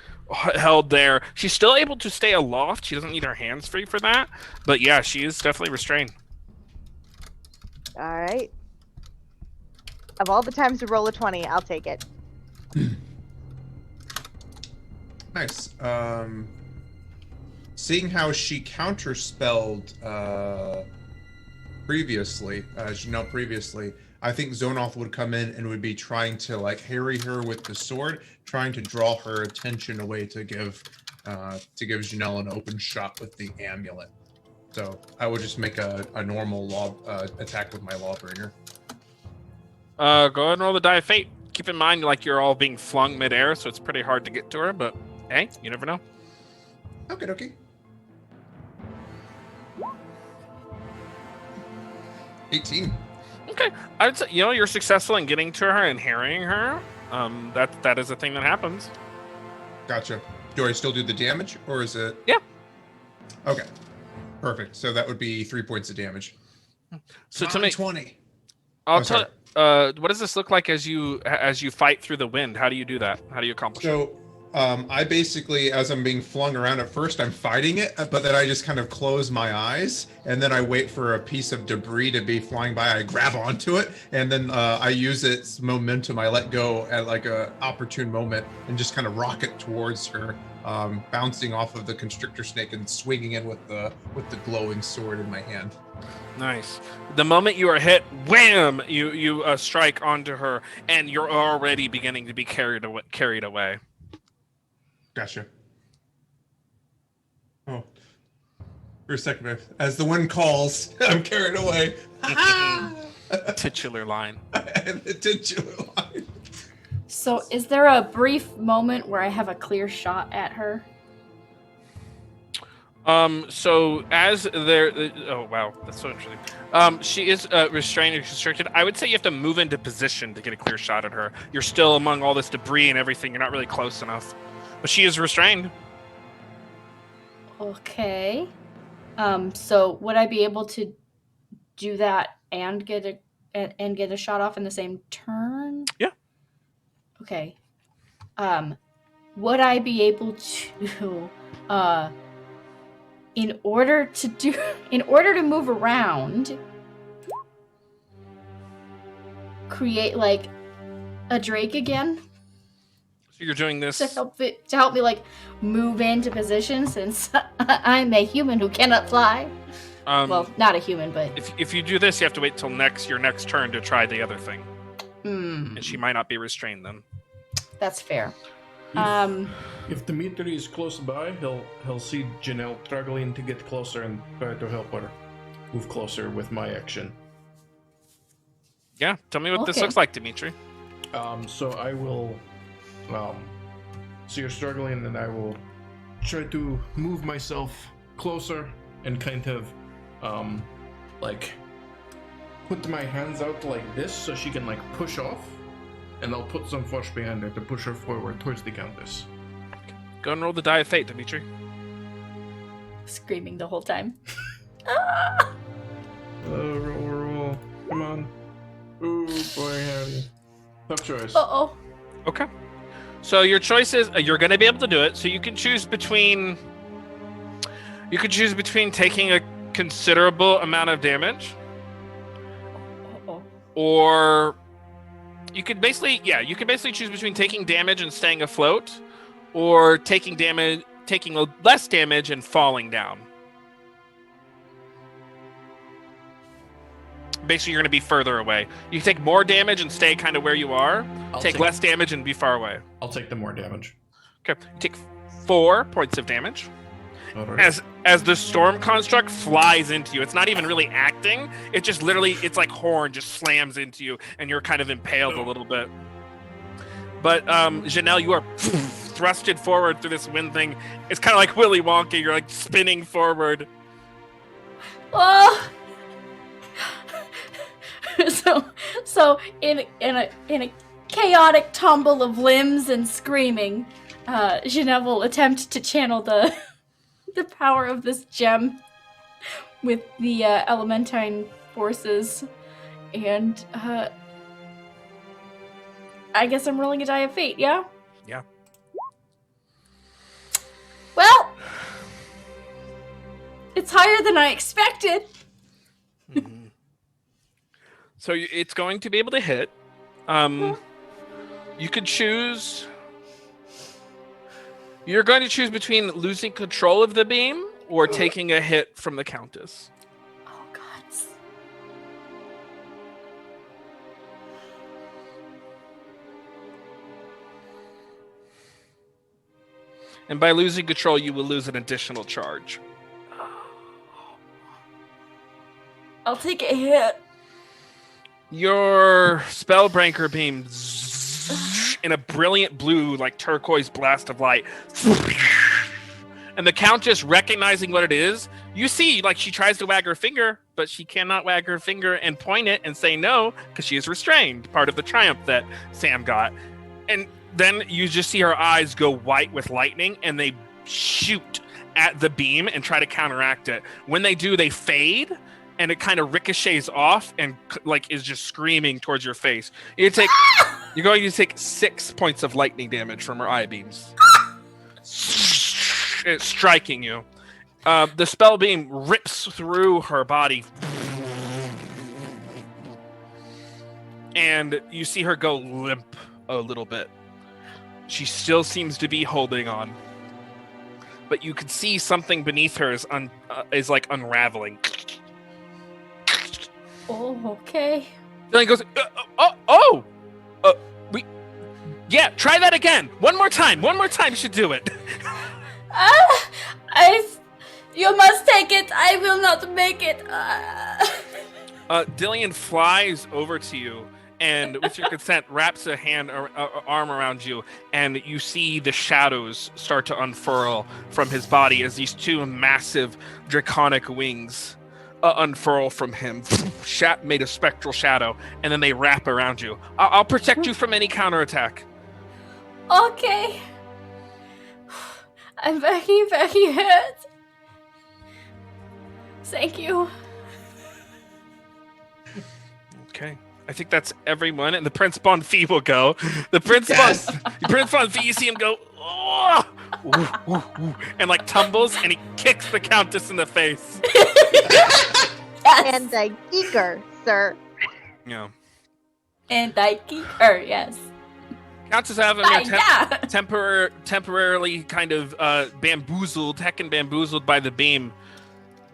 held there. She's still able to stay aloft. She doesn't need her hands free for that. But yeah, she is definitely restrained. Alright. Of all the times to roll a 20, I'll take it. Nice. Seeing how she counterspelled previously, I think Zonoth would come in and would be trying to like harry her with the sword, trying to draw her attention away to give Janelle an open shot with the amulet. So I would just make a normal attack with my Lawbringer. Go ahead and roll the die of fate. Keep in mind, like, you're all being flung midair, so it's pretty hard to get to her, but hey, you never know. Okay. 18. Okay, I'd say, you're successful in getting to her and harrying her. That is a thing that happens. Gotcha. Do I still do the damage, or is it? Yeah. Okay. Perfect. So that would be 3 points of damage. So to Come on, make 20. I'll Oh, tell. sorry. What does this look like as you fight through the wind? How do you do that? How do you accomplish it? So, I basically, as I'm being flung around at first, I'm fighting it, but then I just kind of close my eyes, and then I wait for a piece of debris to be flying by. I grab onto it, and then I use its momentum. I let go at like a opportune moment, and just kind of rocket towards her, bouncing off of the constrictor snake and swinging in with the glowing sword in my hand. Nice. The moment you are hit, wham! You strike onto her, and you're already beginning to be carried away. Gotcha. Oh, for a second, as the wind calls, I'm carried away. Titular line. The titular line. So, is there a brief moment where I have a clear shot at her? So as there, oh wow, that's so interesting. She is restrained and constricted. I would say you have to move into position to get a clear shot at her. You're still among all this debris and everything. You're not really close enough, but she is restrained. Okay. So would I be able to do that and get a shot off in the same turn? Yeah. Okay. Would I be able to in order to move around, create like a drake again So you're doing this. to help me like move into position, since I'm a human who cannot fly. Well, not a human, but If you do this, you have to wait till your next turn to try the other thing, mm, and she might not be restrained then. that's fair. If Dimitri is close by, he'll see Janelle struggling to get closer and try to help her move closer with my action. Yeah, tell me what this Okay. looks like, Dimitri. So I will. So you're struggling, and I will try to move myself closer and kind of, like, put my hands out like this so she can like push off, and I'll put some force behind her to push her forward towards the Countess. Go and roll the die of fate, Dimitri. Screaming the whole time. Roll. Come on. Ooh, boy, howdy. Tough choice. Uh-oh. Okay. So your choice is you're going to be able to do it. So you can choose between taking a considerable amount of damage, Uh-oh. or you could basically choose between taking damage and staying afloat, or taking less damage and falling down. Basically, you're going to be further away. You can take more damage and stay kind of where you are. I'll Take less damage and be far away. I'll take the more damage. Okay. You take 4 points of damage. Alright. As the storm construct flies into you. It's not even really acting. It just literally, it's like horn just slams into you, and you're kind of impaled a little bit. But Janelle, you are thrusted forward through this wind thing. It's kind of like Willy Wonka. You're like spinning forward. Oh. So in a chaotic tumble of limbs and screaming, Jeanette will attempt to channel the power of this gem with the elementine forces, and I guess I'm rolling a die of fate, yeah? Yeah. Well, it's higher than I expected. Mhm. So it's going to be able to hit. You could choose. You're going to choose between losing control of the beam or taking a hit from the Countess. Oh, God. And by losing control, you will lose an additional charge. I'll take a hit. Your Spellbreaker beam in a brilliant blue, like turquoise blast of light. And the Countess, recognizing what it is, you see, like, she tries to wag her finger, but she cannot wag her finger and point it and say no, because she is restrained, part of the triumph that Sam got. And then you just see her eyes go white with lightning, and they shoot at the beam and try to counteract it. When they do, they fade, and it kind of ricochets off and like is just screaming towards your face. You're going to take 6 points of lightning damage from her eye beams. It's striking you. The spell beam rips through her body, and you see her go limp a little bit. She still seems to be holding on, but you can see something beneath her is like unraveling. Oh, okay. Then he goes, try that again. One more time you should do it. You must take it. I will not make it. Dillian flies over to you and with your consent, wraps a hand or arm around you, and you see the shadows start to unfurl from his body as these two massive draconic wings unfurl from him, made a spectral shadow, and then they wrap around you. I'll protect you from any counterattack. Okay. I'm very, very hurt. Thank you. Okay. I think that's everyone, and the Prince Bonfils will go. The Prince Bonfils, you see him go, oh! Ooh, ooh, ooh, and like tumbles, and he kicks the Countess in the face. Yes. And a geeker, sir. Yeah. And I keep her, yes. Countess of Avimir Yeah. temporarily kind of bamboozled by the beam,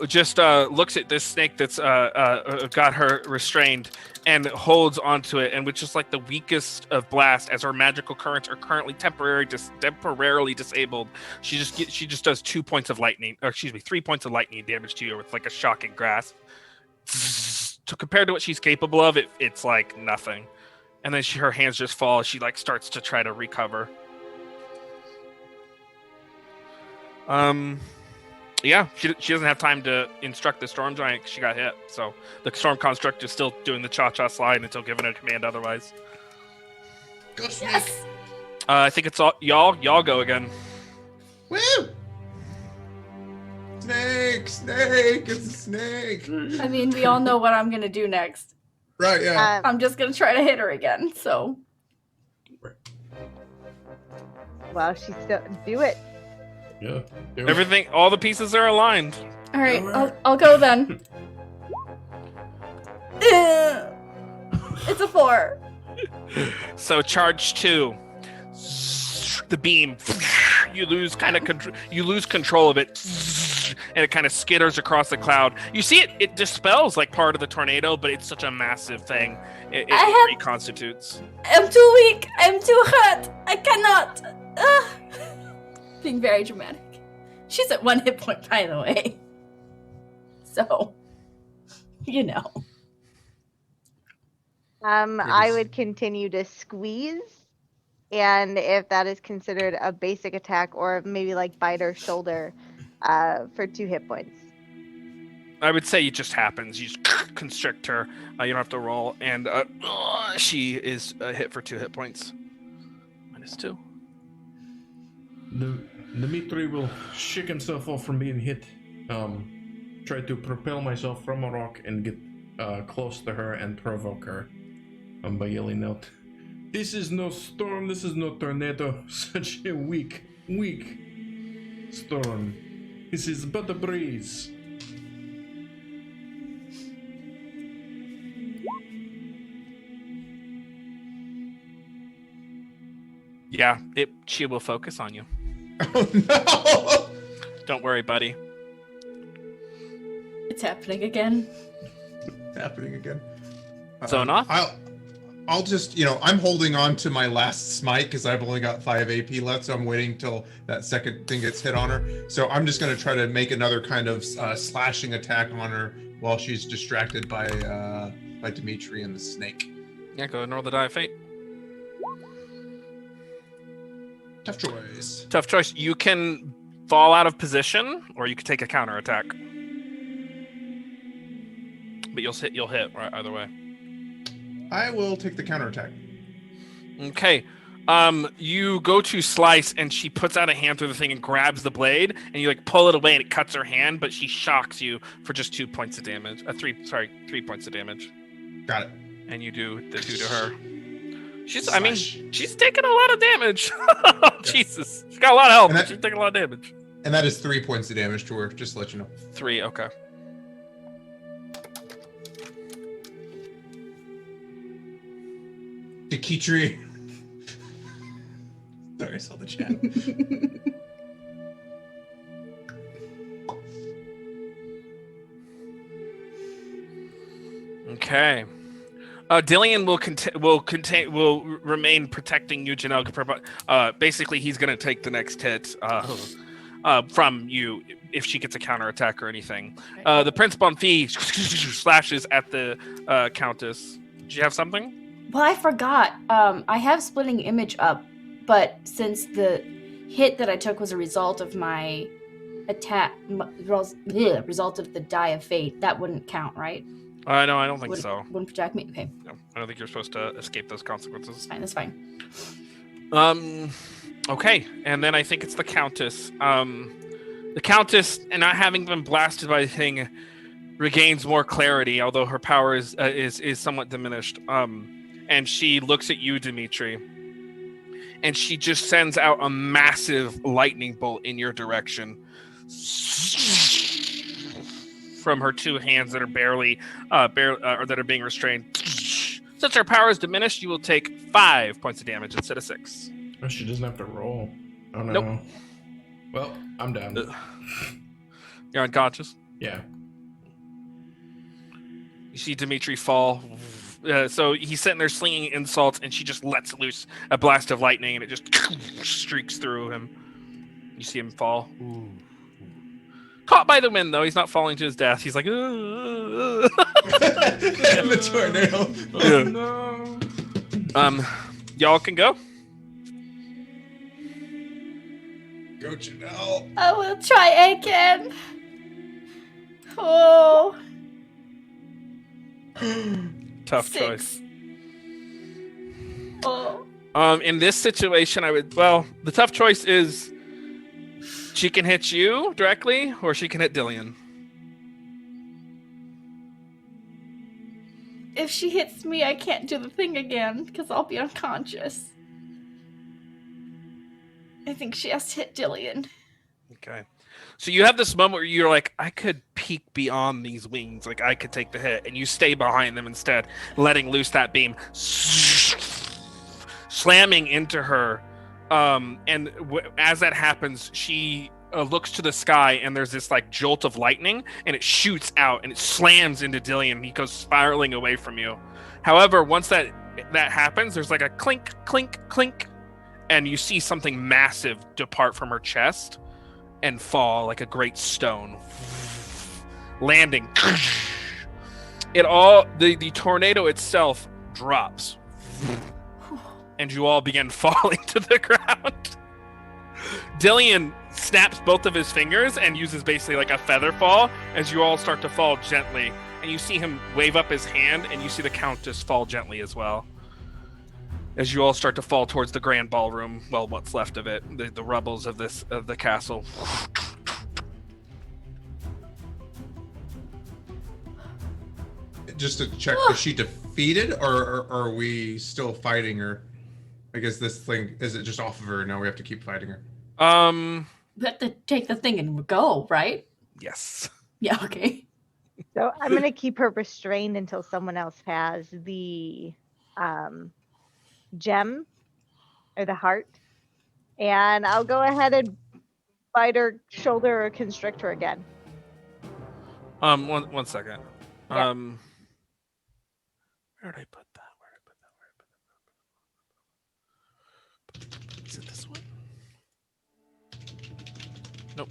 just looks at this snake that's got her restrained and holds onto it, and with just like the weakest of blast, as her magical currents are currently temporarily disabled, she just does 3 points of lightning damage to you with like a shocking grasp. So compared to what she's capable of, it's like nothing. And then her hands just fall as she like starts to try to recover. Yeah, she doesn't have time to instruct the storm giant 'cause she got hit. So the storm construct is still doing the cha-cha slide until given a command otherwise. Go snake. Yes. I think it's all y'all go again. Woo! Snake, it's a snake. I mean, we all know what I'm gonna do next. Right, yeah. I'm just gonna try to hit her again, so. Well, she's still do it. Yeah. Everything, all the pieces are aligned. Alright, I'll go then. It's a 4. So charge 2. The beam. You lose control of it. And it kind of skitters across the cloud. You see it dispels like part of the tornado, but it's such a massive thing. It reconstitutes. I'm too weak. I'm too hurt. I cannot. Being very dramatic. She's at 1 hit point, by the way. So, you know. I would continue to squeeze, and if that is considered a basic attack, or maybe like bite her shoulder, for 2 hit points. I would say it just happens. You just constrict her. You don't have to roll, and she is hit for 2 hit points. -2. Dmitri will shake himself off from being hit. Try to propel myself from a rock and get close to her and provoke her by yelling out, "This is no storm, this is no tornado, such a weak storm. This is but a breeze." Yeah, she will focus on you. Oh no! Don't worry, buddy. It's happening again. It's happening again. Zone off? I'll just, I'm holding on to my last smite because I've only got 5 AP left, so I'm waiting till that second thing gets hit on her. So I'm just going to try to make another kind of slashing attack on her while she's distracted by Dmitri and the snake. Yeah, go ahead and roll the die of fate. Tough choice. Tough choice. You can fall out of position, or you can take a counterattack. But you'll hit right either way. I will take the counterattack. Okay. You go to slice, and she puts out a hand through the thing and grabs the blade, and you like pull it away, and it cuts her hand, but she shocks you for just 2 points of damage. 3 points of damage. Got it. And you do the 2 to her. She's taking a lot of damage. Jesus. She's got a lot of health, but she's taking a lot of damage. And that is 3 points of damage to her, just to let you know. 3, okay. Dmitri. Sorry, I saw the chat. Okay. Dillian will remain protecting you, Janelle. Basically, he's going to take the next hit from you if she gets a counterattack or anything. The Prince Bonfils slashes at the Countess. Did you have something? Well, I forgot. I have splitting image up, but since the hit that I took was a result of my attack, result of the die of fate, that wouldn't count, right? No, I don't think Wouldn't, so. wouldn't protect me. Okay, No, I don't think you're supposed to escape those consequences. that's fine. Okay, and then I think it's the Countess. The Countess, and not having been blasted by the thing, regains more clarity, although her power is somewhat diminished. And she looks at you, Dimitri, and she just sends out a massive lightning bolt in your direction from her two hands that are barely or that are being restrained. Since her power is diminished, you will take 5 points of damage instead of 6. Oh, she doesn't have to roll. Oh no. Nope. Well, I'm done. You're unconscious. Yeah. You see Dimitri fall. So he's sitting there slinging insults, and she just lets loose a blast of lightning, and it just streaks through him. You see him fall. Caught by the wind, though. He's not falling to his death. He's like, The tornado. Yeah. No. Y'all can go. Go, Janelle. I will try again. Oh, Tough 6. choice. Oh. In this situation, the tough choice is she can hit you directly, or she can hit Dillian. If she hits me, I can't do the thing again because I'll be unconscious. I think she has to hit Dillian. Okay. So you have this moment where you're like, I could peek beyond these wings, like I could take the hit, and you stay behind them instead, letting loose that beam, slamming into her. As that happens, she looks to the sky, and there's this like jolt of lightning, and it shoots out, and it slams into Dillian, and he goes spiraling away from you. However, once that happens, there's like a clink, clink, clink, and you see something massive depart from her chest and fall like a great stone, landing. The tornado itself drops, and you all begin falling to the ground. Dillian snaps both of his fingers and uses basically like a feather fall as you all start to fall gently, and you see him wave up his hand, and you see the Countess fall gently as well. As you all start to fall towards the grand ballroom, well, what's left of it, the rubbles of the castle. Just to check, is she defeated, or are we still fighting her? I guess this thing, is it just off of her? No, we have to keep fighting her. We have to take the thing and go, right? Yes. Yeah, okay. So I'm gonna keep her restrained until someone else has the gem or the heart, and I'll go ahead and bite her shoulder or constrict her again. One second. Yeah. Where did I put that? Is it this one? Nope.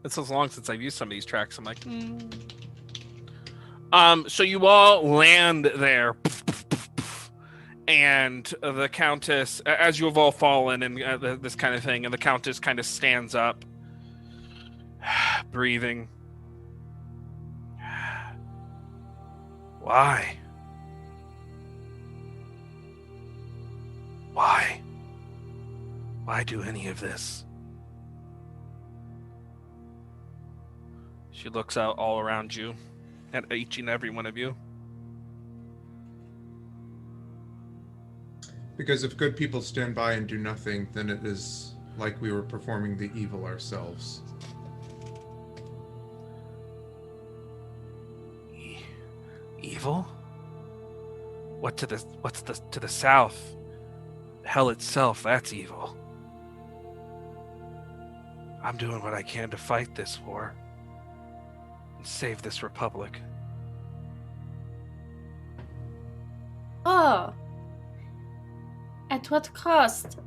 It's so long since I've used some of these tracks. I'm like, So you all land there, and the Countess, as you have all fallen and this kind of thing, and the Countess kind of stands up, breathing. Why? Why? Why do any of this? She looks out all around you, at each and every one of you. Because if good people stand by and do nothing, then it is like we were performing the evil ourselves. Evil? What's to the south? Hell itself, that's evil. I'm doing what I can to fight this war and save this republic. Oh. At what cost?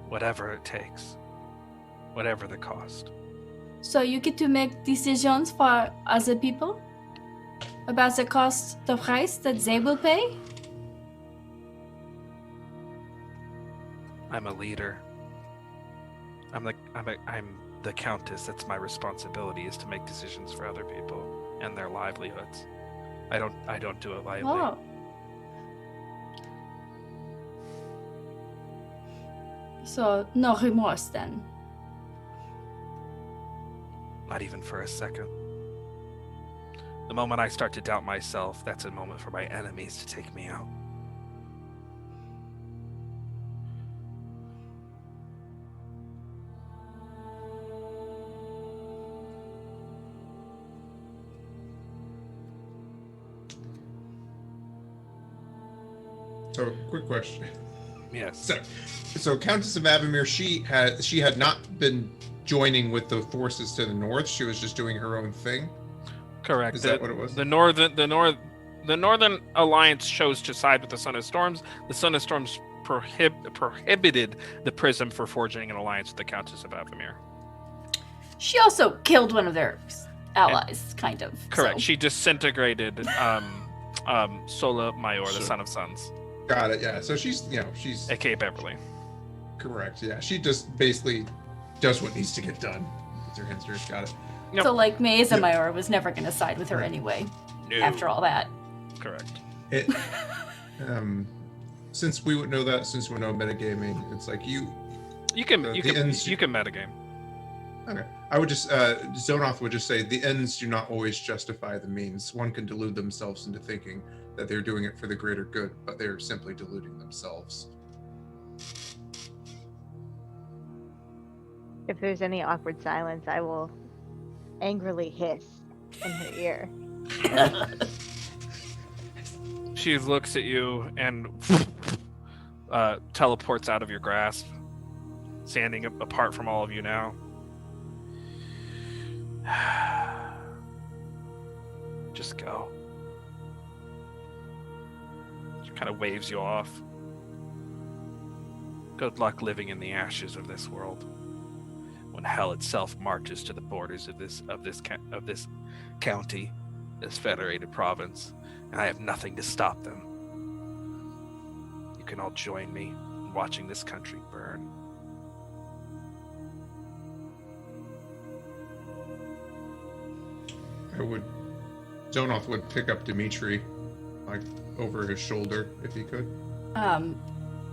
Whatever it takes. whatever the cost. So you get to make decisions for other people about the cost, the price that they will pay? I'm a leader. I'm the Countess. That's my responsibility, is to make decisions for other people and their livelihoods. I don't do it lightly. Oh. So no remorse then. Not even for a second. The moment I start to doubt myself, that's a moment for my enemies to take me out. So, quick question. Yes. So Countess of Avimir, she had not been joining with the forces to the north. She was just doing her own thing. Correct. Is that what it was? The Northern Alliance chose to side with the Son of Storms. The Son of Storms prohibited the Prism for forging an alliance with the Countess of Avimir. She also killed one of their allies, kind of. Correct. So. She disintegrated Sola Mayor, the Son of Suns. Got it. Yeah. So she's A.K.A. Beverly. correct. Yeah. She just basically does what needs to get done. It's her hinsters. Got it. Yep. So, like, Mesa Mayor was never going to side with her anyway, No. after all that. Correct. It. Since we would know that, since we know metagaming, it's like you can the metagame. Okay. I would just, Zonoth would just say, the ends do not always justify the means. One can delude themselves into thinking that they're doing it for the greater good, but they're simply deluding themselves. If there's any awkward silence, I will angrily hiss in her ear. She looks at you and teleports out of your grasp, standing apart from all of you now. Just go. She kind of waves you off. Good luck living in the ashes of this world, when hell itself marches to the borders of this county, this federated province, and I have nothing to stop them. You can all join me in watching this country burn. Zonoth would pick up Dimitri, like, over his shoulder, if he could.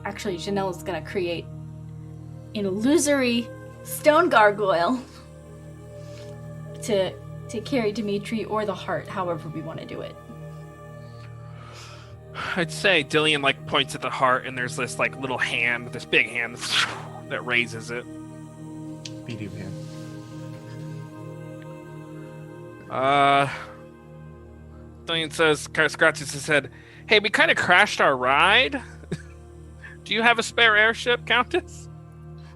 Actually, Janelle's gonna create an illusory stone gargoyle to carry Dimitri or the heart, however we want to do it. I'd say Dillian points at the heart, and there's this little hand, this big hand that raises it. Medium hand. Dillian says, kind of scratches his head, "Hey, we kind of crashed our ride. Do you have a spare airship, Countess?"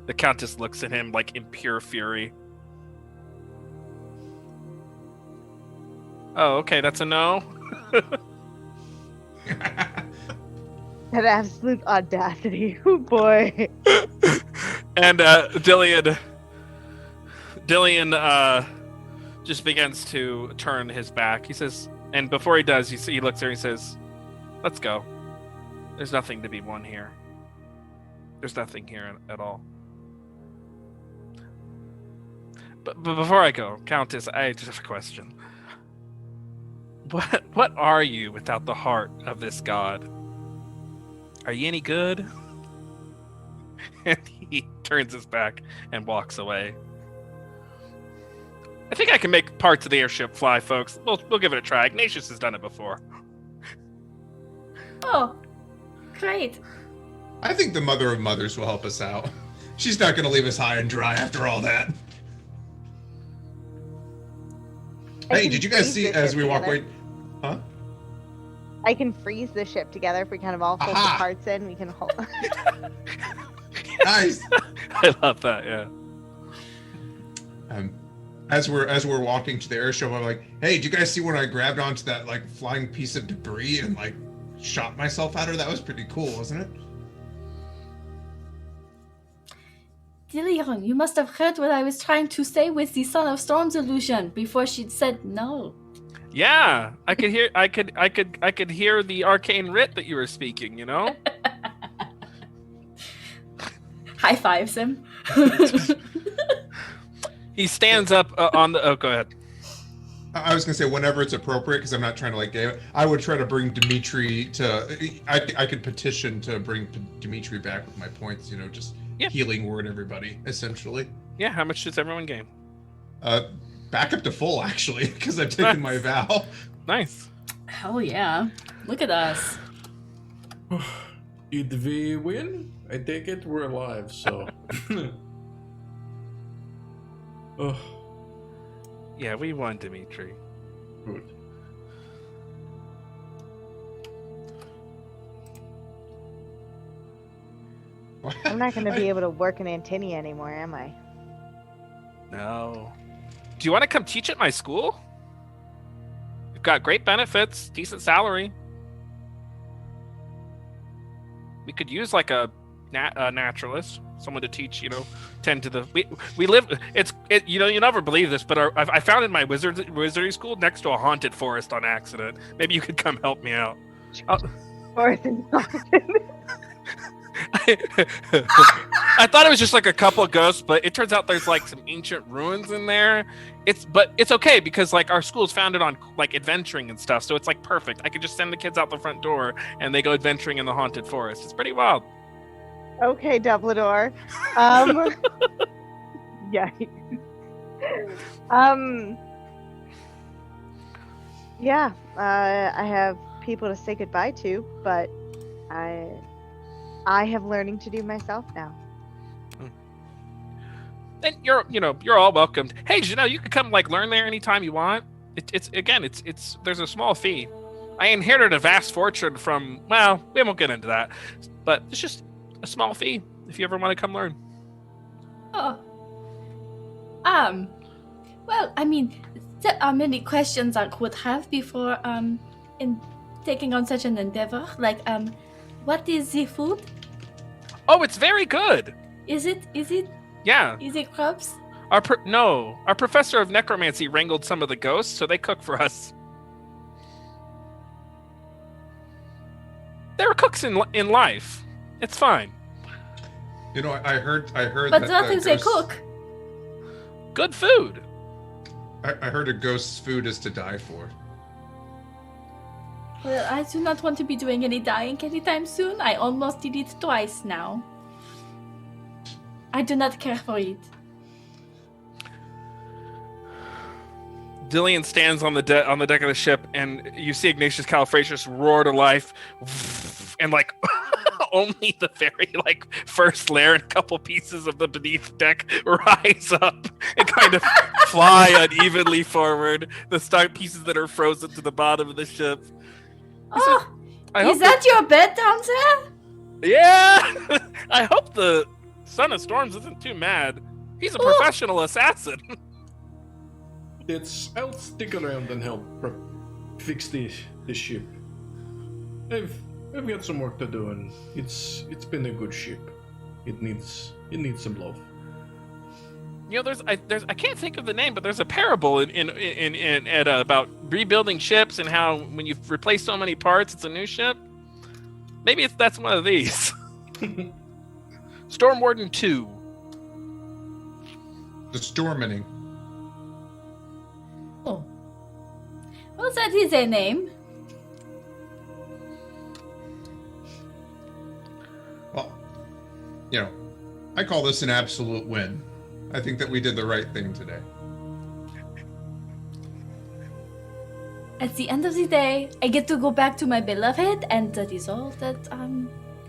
The Countess looks at him in pure fury. Oh, okay, that's a no. That absolute audacity. Oh boy. And Dillian just begins to turn his back. He says, and before he does, he looks there and he says, "Let's go. There's nothing to be won here. There's nothing here at all." But before I go, Countess, I just have a question. What are you without the heart of this god? Are you any good? And he turns his back and walks away. I think I can make parts of the airship fly, folks. We'll give it a try. Ignatius has done it before. Oh, great. I think the Mother of Mothers will help us out. She's not going to leave us high and dry after all that. Hey, did you guys see as we walk away? Huh? I can freeze the ship together if we kind of all fold the parts in. We can hold. Nice. I love that. Yeah. As we're walking to the air show, I'm like, "Hey, did you guys see when I grabbed onto that flying piece of debris and shot myself out of it? That was pretty cool, wasn't it?" Dillion, you must have heard what I was trying to say with the Son of Storms illusion before she said no. Yeah, I could hear. I could hear the arcane writ that you were speaking. You know. High fives him. He stands up on the. Oh, go ahead. I was gonna say whenever it's appropriate, because I'm not trying to like game it. I would try to bring Dimitri to. I could petition to bring Dimitri back with my points. You know, just healing word everybody essentially. Yeah. How much does everyone gain? Back up to full actually, because I've taken my vow. Nice. Hell yeah! Look at us. Did we win? I take it we're alive, so. Oh, Yeah, we won, Dimitri. good. I'm not going to be able to work in Antinia anymore, am I? No. Do you want to come teach at my school? We've got great benefits, decent salary. We could use like a naturalist, someone to teach. You know, tend to the. We live. You know, you never believe this, but I found in my wizardry school next to a haunted forest on accident. Maybe you could come help me out. Forest and I thought it was just like a couple of ghosts, but it turns out there's like some ancient ruins in there. But it's okay because like our school is founded on like adventuring and stuff, so it's like perfect. I could just send the kids out the front door and they go adventuring in the haunted forest. It's pretty wild. Okay, Dumbledore. Yikes. Yeah, I have people to say goodbye to, but I have learning to do myself now. And you're all welcomed. Hey, Janelle, you can come like learn there anytime you want. It's there's a small fee. I inherited a vast fortune from, well, we won't get into that, but it's just a small fee if you ever want to come learn. Oh. Well, I mean, there are many questions I could have before in taking on such an endeavor. Like, what is the food? Oh, it's very good. Is it? Yeah. Is it crabs? Our professor of necromancy wrangled some of the ghosts, so they cook for us. They were cooks in life. It's fine. You know, I heard. But that, what if they cook? Good food. I heard a ghost's food is to die for. Well, I do not want to be doing any dying anytime soon. I almost did it twice now. I do not care for it. Dillion stands on the deck of the ship, and you see Ignatius Califracius roar to life, and like only the very like first layer and a couple pieces of the beneath deck rise up and kind of fly unevenly forward. The start pieces that are frozen to the bottom of the ship. Oh, is that your bed down there? Yeah, I hope the Son of Storms isn't too mad. He's a professional assassin. I'll stick around and help fix the ship. I've got some work to do, and it's been a good ship. It needs some love. You know, I can't think of the name, but there's a parable in about rebuilding ships and how when you replace so many parts, it's a new ship. Maybe that's one of these. Storm Warden 2. The Stormening. Oh. Well, that is a name. Well, you know, I call this an absolute win. I think that we did the right thing today. At the end of the day, I get to go back to my beloved, and that is all that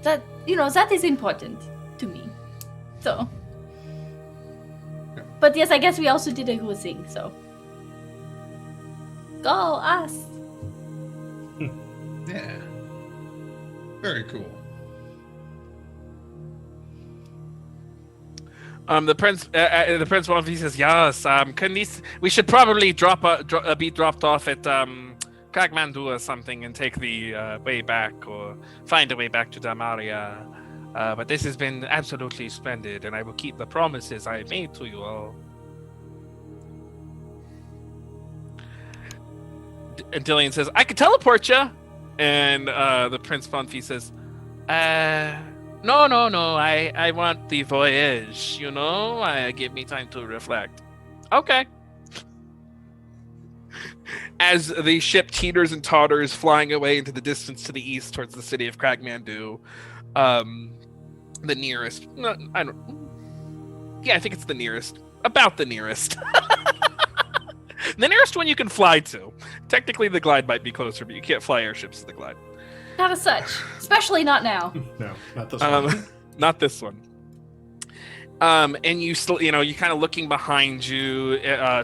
that is important to me. So, Yeah. But yes, I guess we also did a good thing. So, go us. Yeah. Very cool. The prince one of these says, yes, we should probably be dropped off at Kagmandu or something and take the way back, or find a way back to Damaria. But this has been absolutely splendid, and I will keep the promises I have made to you all. And Dillian says, I can teleport you. And the Prince Funfi says, no, I want the voyage, give me time to reflect. Okay. As the ship teeters and totters, flying away into the distance to the east towards the city of Kragmandu, the nearest, I think it's the nearest, about the nearest. The nearest one you can fly to. Technically, the glide might be closer, but you can't fly airships to the glide. Not as such. Especially not now. No, not this one. Not this one. And you still, you kind of looking behind you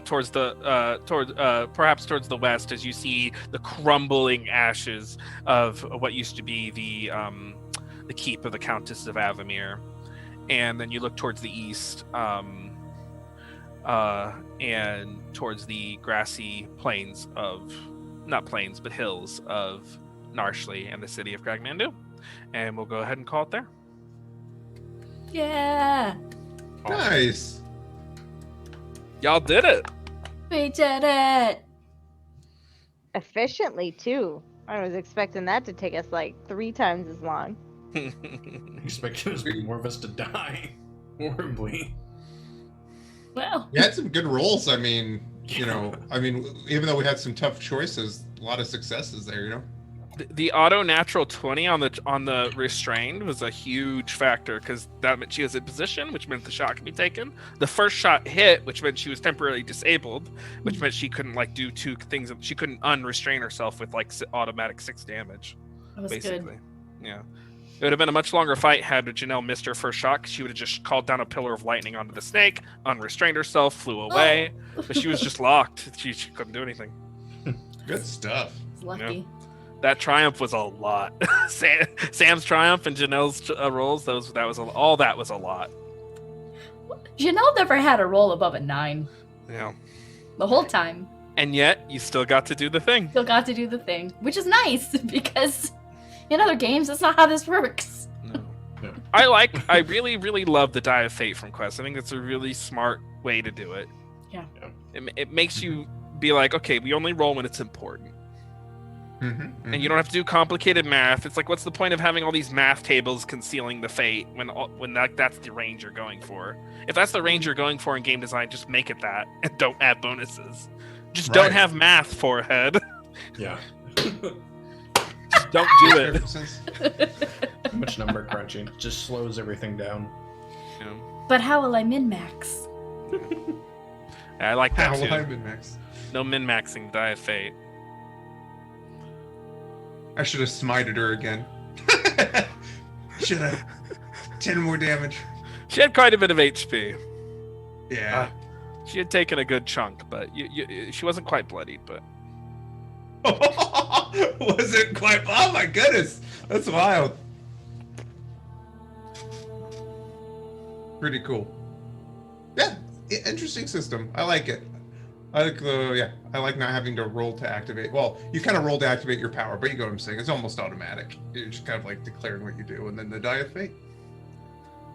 towards perhaps towards the west as you see the crumbling ashes of what used to be the keep of the Countess of Avimir. And then you look towards the east, and towards the grassy plains not plains, but hills of Narshley and the city of Kragmandu. And we'll go ahead and call it there. Yeah. Nice. Y'all did it. We did it. Efficiently, too. I was expecting that to take us like 3 times as long. Expecting more of us to die horribly. Well, You had some good rolls. I mean, even though we had some tough choices, a lot of successes there, The auto natural 20 on the restrained was a huge factor because that meant she was in position, which meant the shot could be taken. The first shot hit, which meant she was temporarily disabled, which meant she couldn't do 2 things. She couldn't unrestrain herself with automatic 6 damage. that was Basically, good. yeah. It would have been a much longer fight had Janelle missed her first shot because she would have just called down a pillar of lightning onto the snake, unrestrained herself, flew away, but she was just locked. She couldn't do anything. Good stuff. It's lucky. That triumph was a lot. Sam's triumph and Janelle's rolls, all that was a lot. Janelle never had a roll above a 9 Yeah. the whole time. And yet, you still got to do the thing. Still got to do the thing, which is nice because in other games, that's not how this works. No. No. I really, really love the Die of Fate from Quest. I think that's a really smart way to do it. Yeah. It makes you be like, okay, we only roll when it's important. Mm-hmm, And you don't have to do complicated math. It's like, what's the point of having all these math tables concealing the fate when that's the range you're going for? If that's the range you're going for in game design, just make it that and don't add bonuses. Just don't Right. have math, forehead. Yeah. Just don't do it. Too much number crunching. Just slows everything down. You know? But how will I min-max? I like that How too. will I min-max? No min-maxing Die of Fate. I should have smited her again. Should have. 10 more damage. She had quite a bit of HP. Yeah. She had taken a good chunk, but she wasn't quite bloodied. But Wasn't quite. Oh my goodness. That's wild. Pretty cool. Yeah. Interesting system. I like it. I like not having to roll to activate. Well, you kind of roll to activate your power, but you know what I'm saying. It's almost automatic. You're just kind of like declaring what you do, and then the Die of Fate.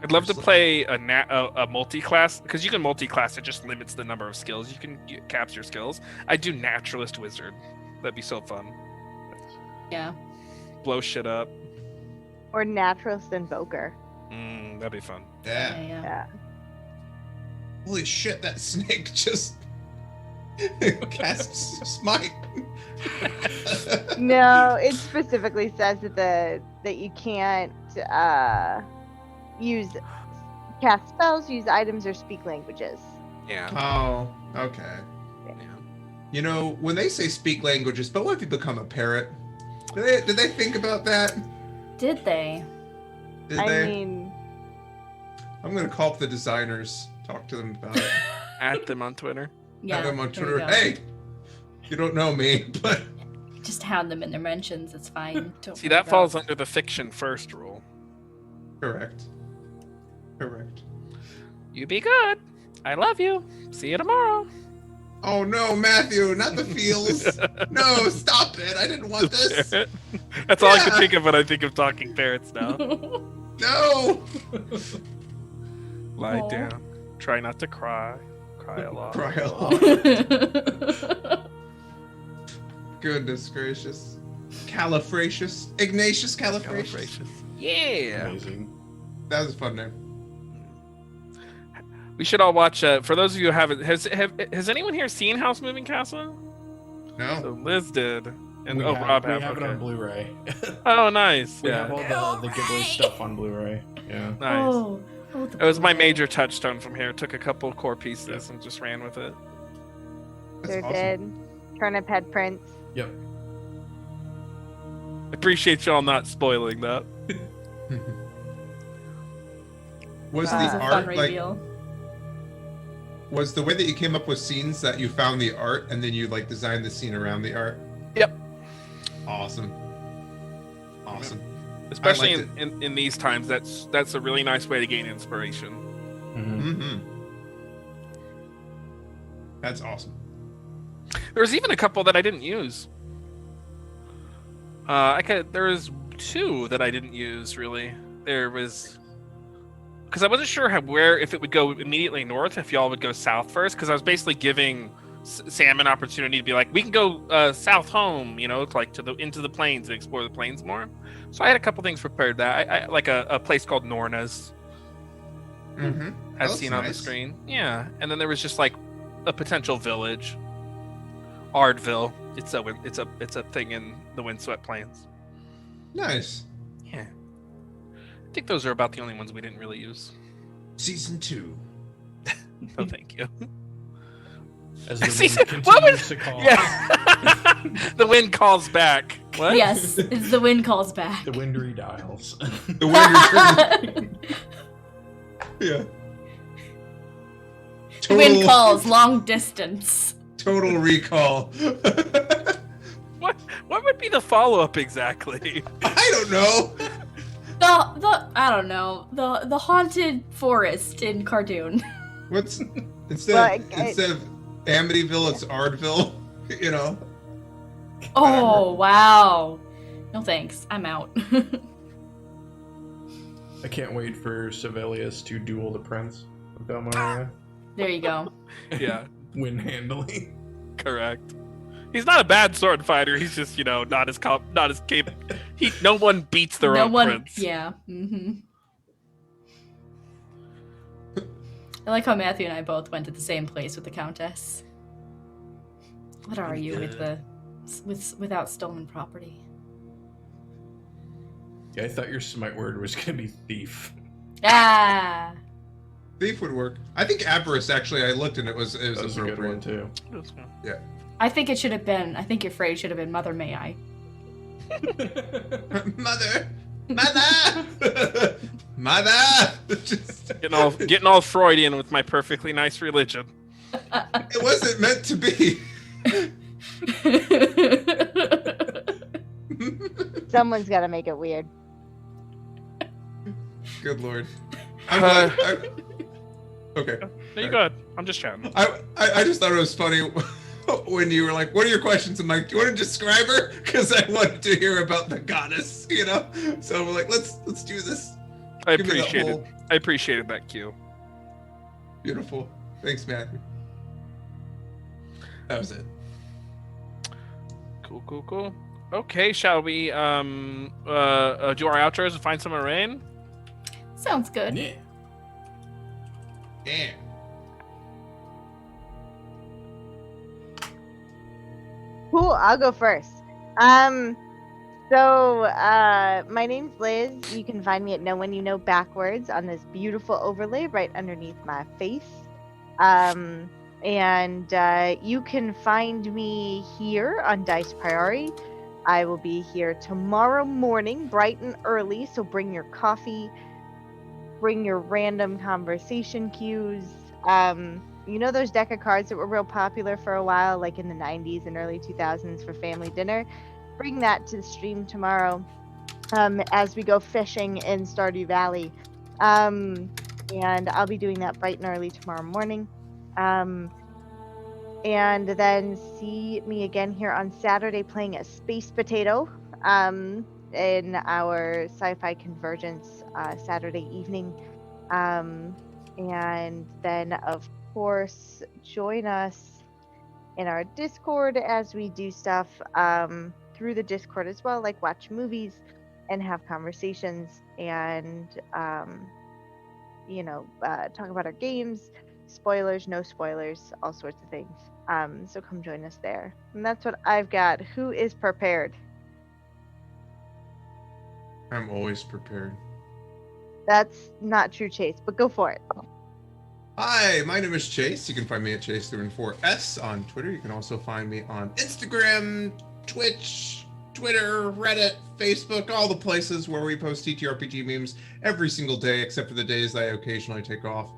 I'd love to play a multi-class, because you can multi-class. It just limits the number of skills you can caps your skills. I'd do Naturalist Wizard. That'd be so fun. Yeah. Blow shit up. Or Naturalist Invoker. That'd be fun. Yeah. Yeah. Holy shit! That snake just casts smite. No, it specifically says that you can't cast spells, use items, or speak languages. Yeah. Oh, okay. Yeah. When they say speak languages, but what if you become a parrot? Did they think about that? Did they? Did I they? mean, I'm gonna call up the designers, talk to them about it. At them on Twitter. Yeah. Have them on there you Twitter. go. Hey, you don't know me, but Just hound them in their mentions. It's fine. Don't See, worry that about falls it. under the fiction first rule. correct. You be good. I love you. See you tomorrow. Oh no, Matthew, not the feels. No, stop it. I didn't want this. Parrot. That's all I can Yeah. think of when I think of talking parrots now. No. Lie Aw. down. Try not to cry. Cry a lot. Cry a lot. Goodness gracious. Califracious. Ignatius Califracious. Califracious. Yeah. Amazing. That was a fun name. We should all watch. For those of you who haven't, has anyone here seen House Moving Castle? No. So Liz did, and We Rob we have. have it Okay. on Blu-ray. Oh, nice. We Yeah. have all the Ghibli stuff on Blu-ray. Yeah. Nice. Oh, the It was my Blu-ray. major touchstone from here. Took a couple core pieces and just ran with it. That's Sure awesome. did. Turnip head prints. Yep. I appreciate y'all not spoiling that. Was It It was the a art fun like? reveal. Was the way that you came up with scenes that you found the art and then you like designed the scene around the art? Yep. Awesome. Awesome. Especially liked in these times, that's a really nice way to gain inspiration. Mm-hmm. Mm-hmm. That's awesome. There's even a couple that I didn't use. There was two that I didn't use really. There was because I wasn't sure if it would go immediately north, if y'all would go south first, because I was basically giving Sam an opportunity to be like, we can go south home, like into the plains and explore the plains more. So I had a couple things prepared that I like a place called Norna's. Mm-hmm. As seen on the screen. Yeah. And then there was just like a potential village. Ardville. It's a thing in the Windswept Plains. Nice. Yeah. I think those are about the only ones we didn't really use. Season 2. No, thank you. As the See, wind what continues was- to call. Yeah. The wind calls back. What? Yes, it's the wind calls back. The wind redials. The wind returns. Yeah. The wind calls long distance. Total recall. What would be the follow-up exactly? I don't know. I don't know, the haunted forest in cartoon. What's instead Well, instead of Amityville, it's Ardville. You know. Oh wow, no thanks, I'm out. I can't wait for Sibelius to duel the prince of Belmaria. There you go. Yeah, Wind handling. correct. He's not a bad sword fighter. He's just, not as capable. No one beats their No own one. prince. Yeah. Mm-hmm. I like how Matthew and I both went to the same place with the Countess. What are you without stolen property? Yeah, I thought your smite word was gonna be thief. Ah. Thief would work. I think avarice. Actually, I looked and it was That was a good one appropriate. too. I think it should have been. I think your phrase should have been "Mother, may I." Mother, mother. Just, Getting all Freudian with my perfectly nice religion. it wasn't meant to be. Someone's got to make it weird. Good lord. I'm glad. Okay. No, you go ahead. I'm just chatting. I just thought it was funny when you were like, "What are your questions?" I'm like, "Do you want to describe her?" Because I wanted to hear about the goddess, So we're like, let's do this. I Give me the whole- appreciated that cue. Beautiful. Thanks, Matthew. That was it. Cool. Okay, shall we do our outros and find some rain? Sounds good. Yeah. Yeah. Cool, I'll go first. My name's Liz. You can find me at Know When You Know backwards on this beautiful overlay right underneath my face. And you can find me here on Dice Priori. I will be here tomorrow morning, bright and early, so bring your coffee, bring your random conversation cues. Those deck of cards that were real popular for a while, like in the 90s and early 2000s for family dinner? Bring that to the stream tomorrow as we go fishing in Stardew Valley. And I'll be doing that bright and early tomorrow morning. and then see me again here on Saturday playing a Space Potato in our Sci-Fi Convergence Saturday evening. And then, of course, join us in our Discord as we do stuff through the Discord as well, like watch movies and have conversations and, talk about our games, spoilers, no spoilers, all sorts of things. So come join us there. And that's what I've got. Who is prepared? I'm always prepared. That's not true, Chase, but go for it. Hi, my name is Chase. You can find me at Chase34S on Twitter. You can also find me on Instagram, Twitch, Twitter, Reddit, Facebook, all the places where we post TTRPG memes every single day, except for the days I occasionally take off.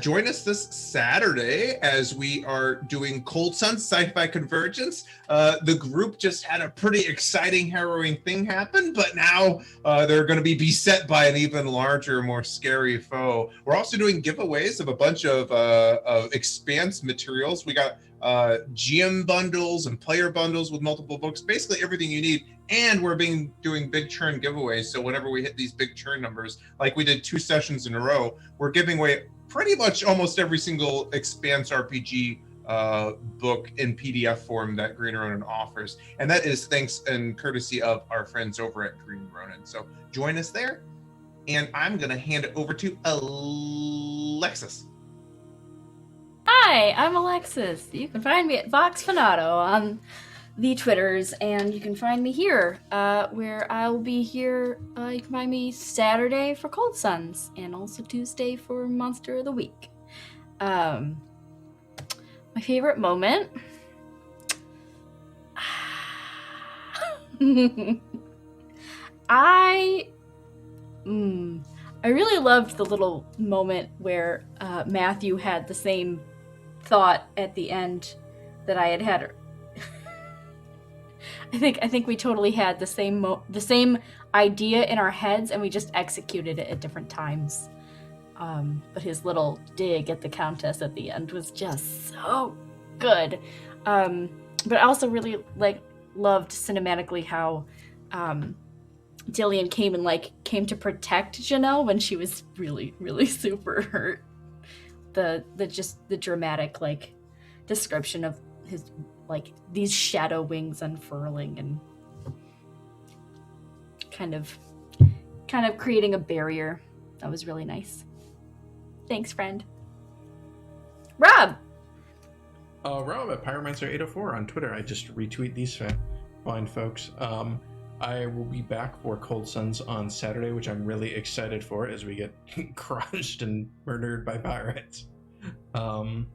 Join us this Saturday as we are doing Cold Sun's Sci-Fi Convergence. The group just had a pretty exciting, harrowing thing happen, but now they're going to be beset by an even larger, more scary foe. We're also doing giveaways of a bunch of Expanse materials. We got GM bundles and player bundles with multiple books, basically everything you need. And we're doing big churn giveaways. So whenever we hit these big churn numbers, like we did 2 sessions in a row, we're giving away pretty much almost every single Expanse RPG book in PDF form that Green Ronin offers. And that is thanks and courtesy of our friends over at Green Ronin. So join us there. And I'm going to hand it over to Alexis. Hi, I'm Alexis. You can find me at Vox Fanato on the Twitters, and you can find me here, where I'll be here. You can find me Saturday for Cold Suns, and also Tuesday for Monster of the Week. My favorite moment? I really loved the little moment where Matthew had the same thought at the end that I had. I think we totally had the same idea in our heads, and we just executed it at different times. But his little dig at the Countess at the end was just so good. But I also really loved cinematically how Dillian came to protect Janelle when she was really, really super hurt. The dramatic description of his these shadow wings unfurling and kind of creating a barrier. That was really nice. Thanks, friend. Rob! Rob at Pyromancer804 on Twitter. I just retweet these fine folks. I will be back for Cold Suns on Saturday, which I'm really excited for as we get crushed and murdered by pirates.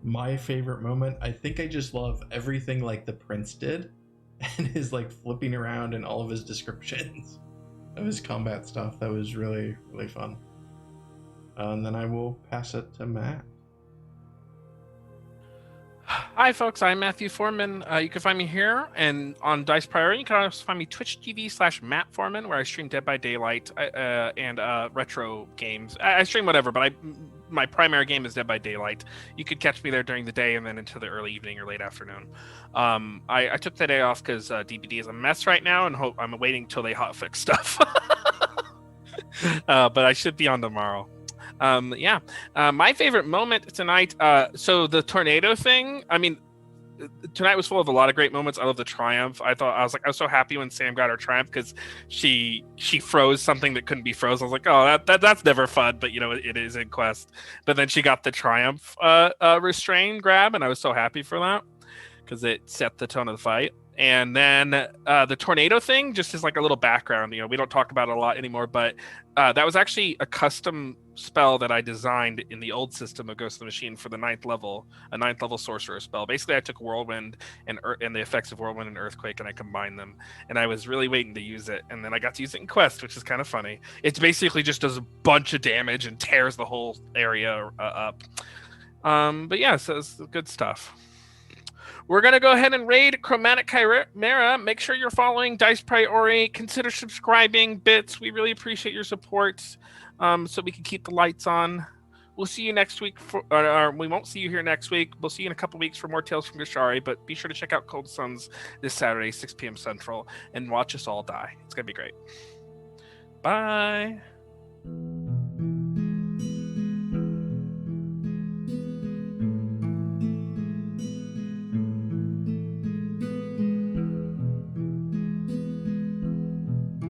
My favorite moment, I think I just love everything the prince did and his flipping around and all of his descriptions of his combat stuff. That was really, really fun. And then I will pass it to Matt. Hi, folks. I'm Matthew Foreman. You can find me here and on Dice Priority. You can also find me twitch.tv/Matt Foreman, where I stream Dead by Daylight and retro games. I stream whatever, but my primary game is Dead by Daylight. You could catch me there during the day and then into the early evening or late afternoon. I took the day off because DBD is a mess right now, and I'm waiting till they hotfix stuff. But I should be on tomorrow. My favorite moment tonight, so the tornado thing, tonight was full of a lot of great moments. I love the triumph. I was so happy when Sam got her triumph because she froze something that couldn't be frozen. I was like, oh, that's never fun, but it is in Quest. But then she got the triumph restrain grab, and I was so happy for that because it set the tone of the fight. And then the tornado thing just is a little background. We don't talk about it a lot anymore, but that was actually a custom spell that I designed in the old system of Ghost of the Machine for the 9th level, a 9th level sorcerer spell. Basically, I took Whirlwind and the effects of Whirlwind and Earthquake, and I combined them. And I was really waiting to use it, and then I got to use it in Quest, which is kind of funny. It basically just does a bunch of damage and tears the whole area up. But yeah, so it's good stuff. We're going to go ahead and raid Chromatic Chimera. Make sure you're following Dice Priority. Consider subscribing, bits. We really appreciate your support so we can keep the lights on. we'll see you next week. Or we won't see you here next week. We'll see you in a couple weeks for more Tales from Gashari. But be sure to check out Cold Suns this Saturday, 6 p.m. Central, and watch us all die. It's gonna be great. Bye.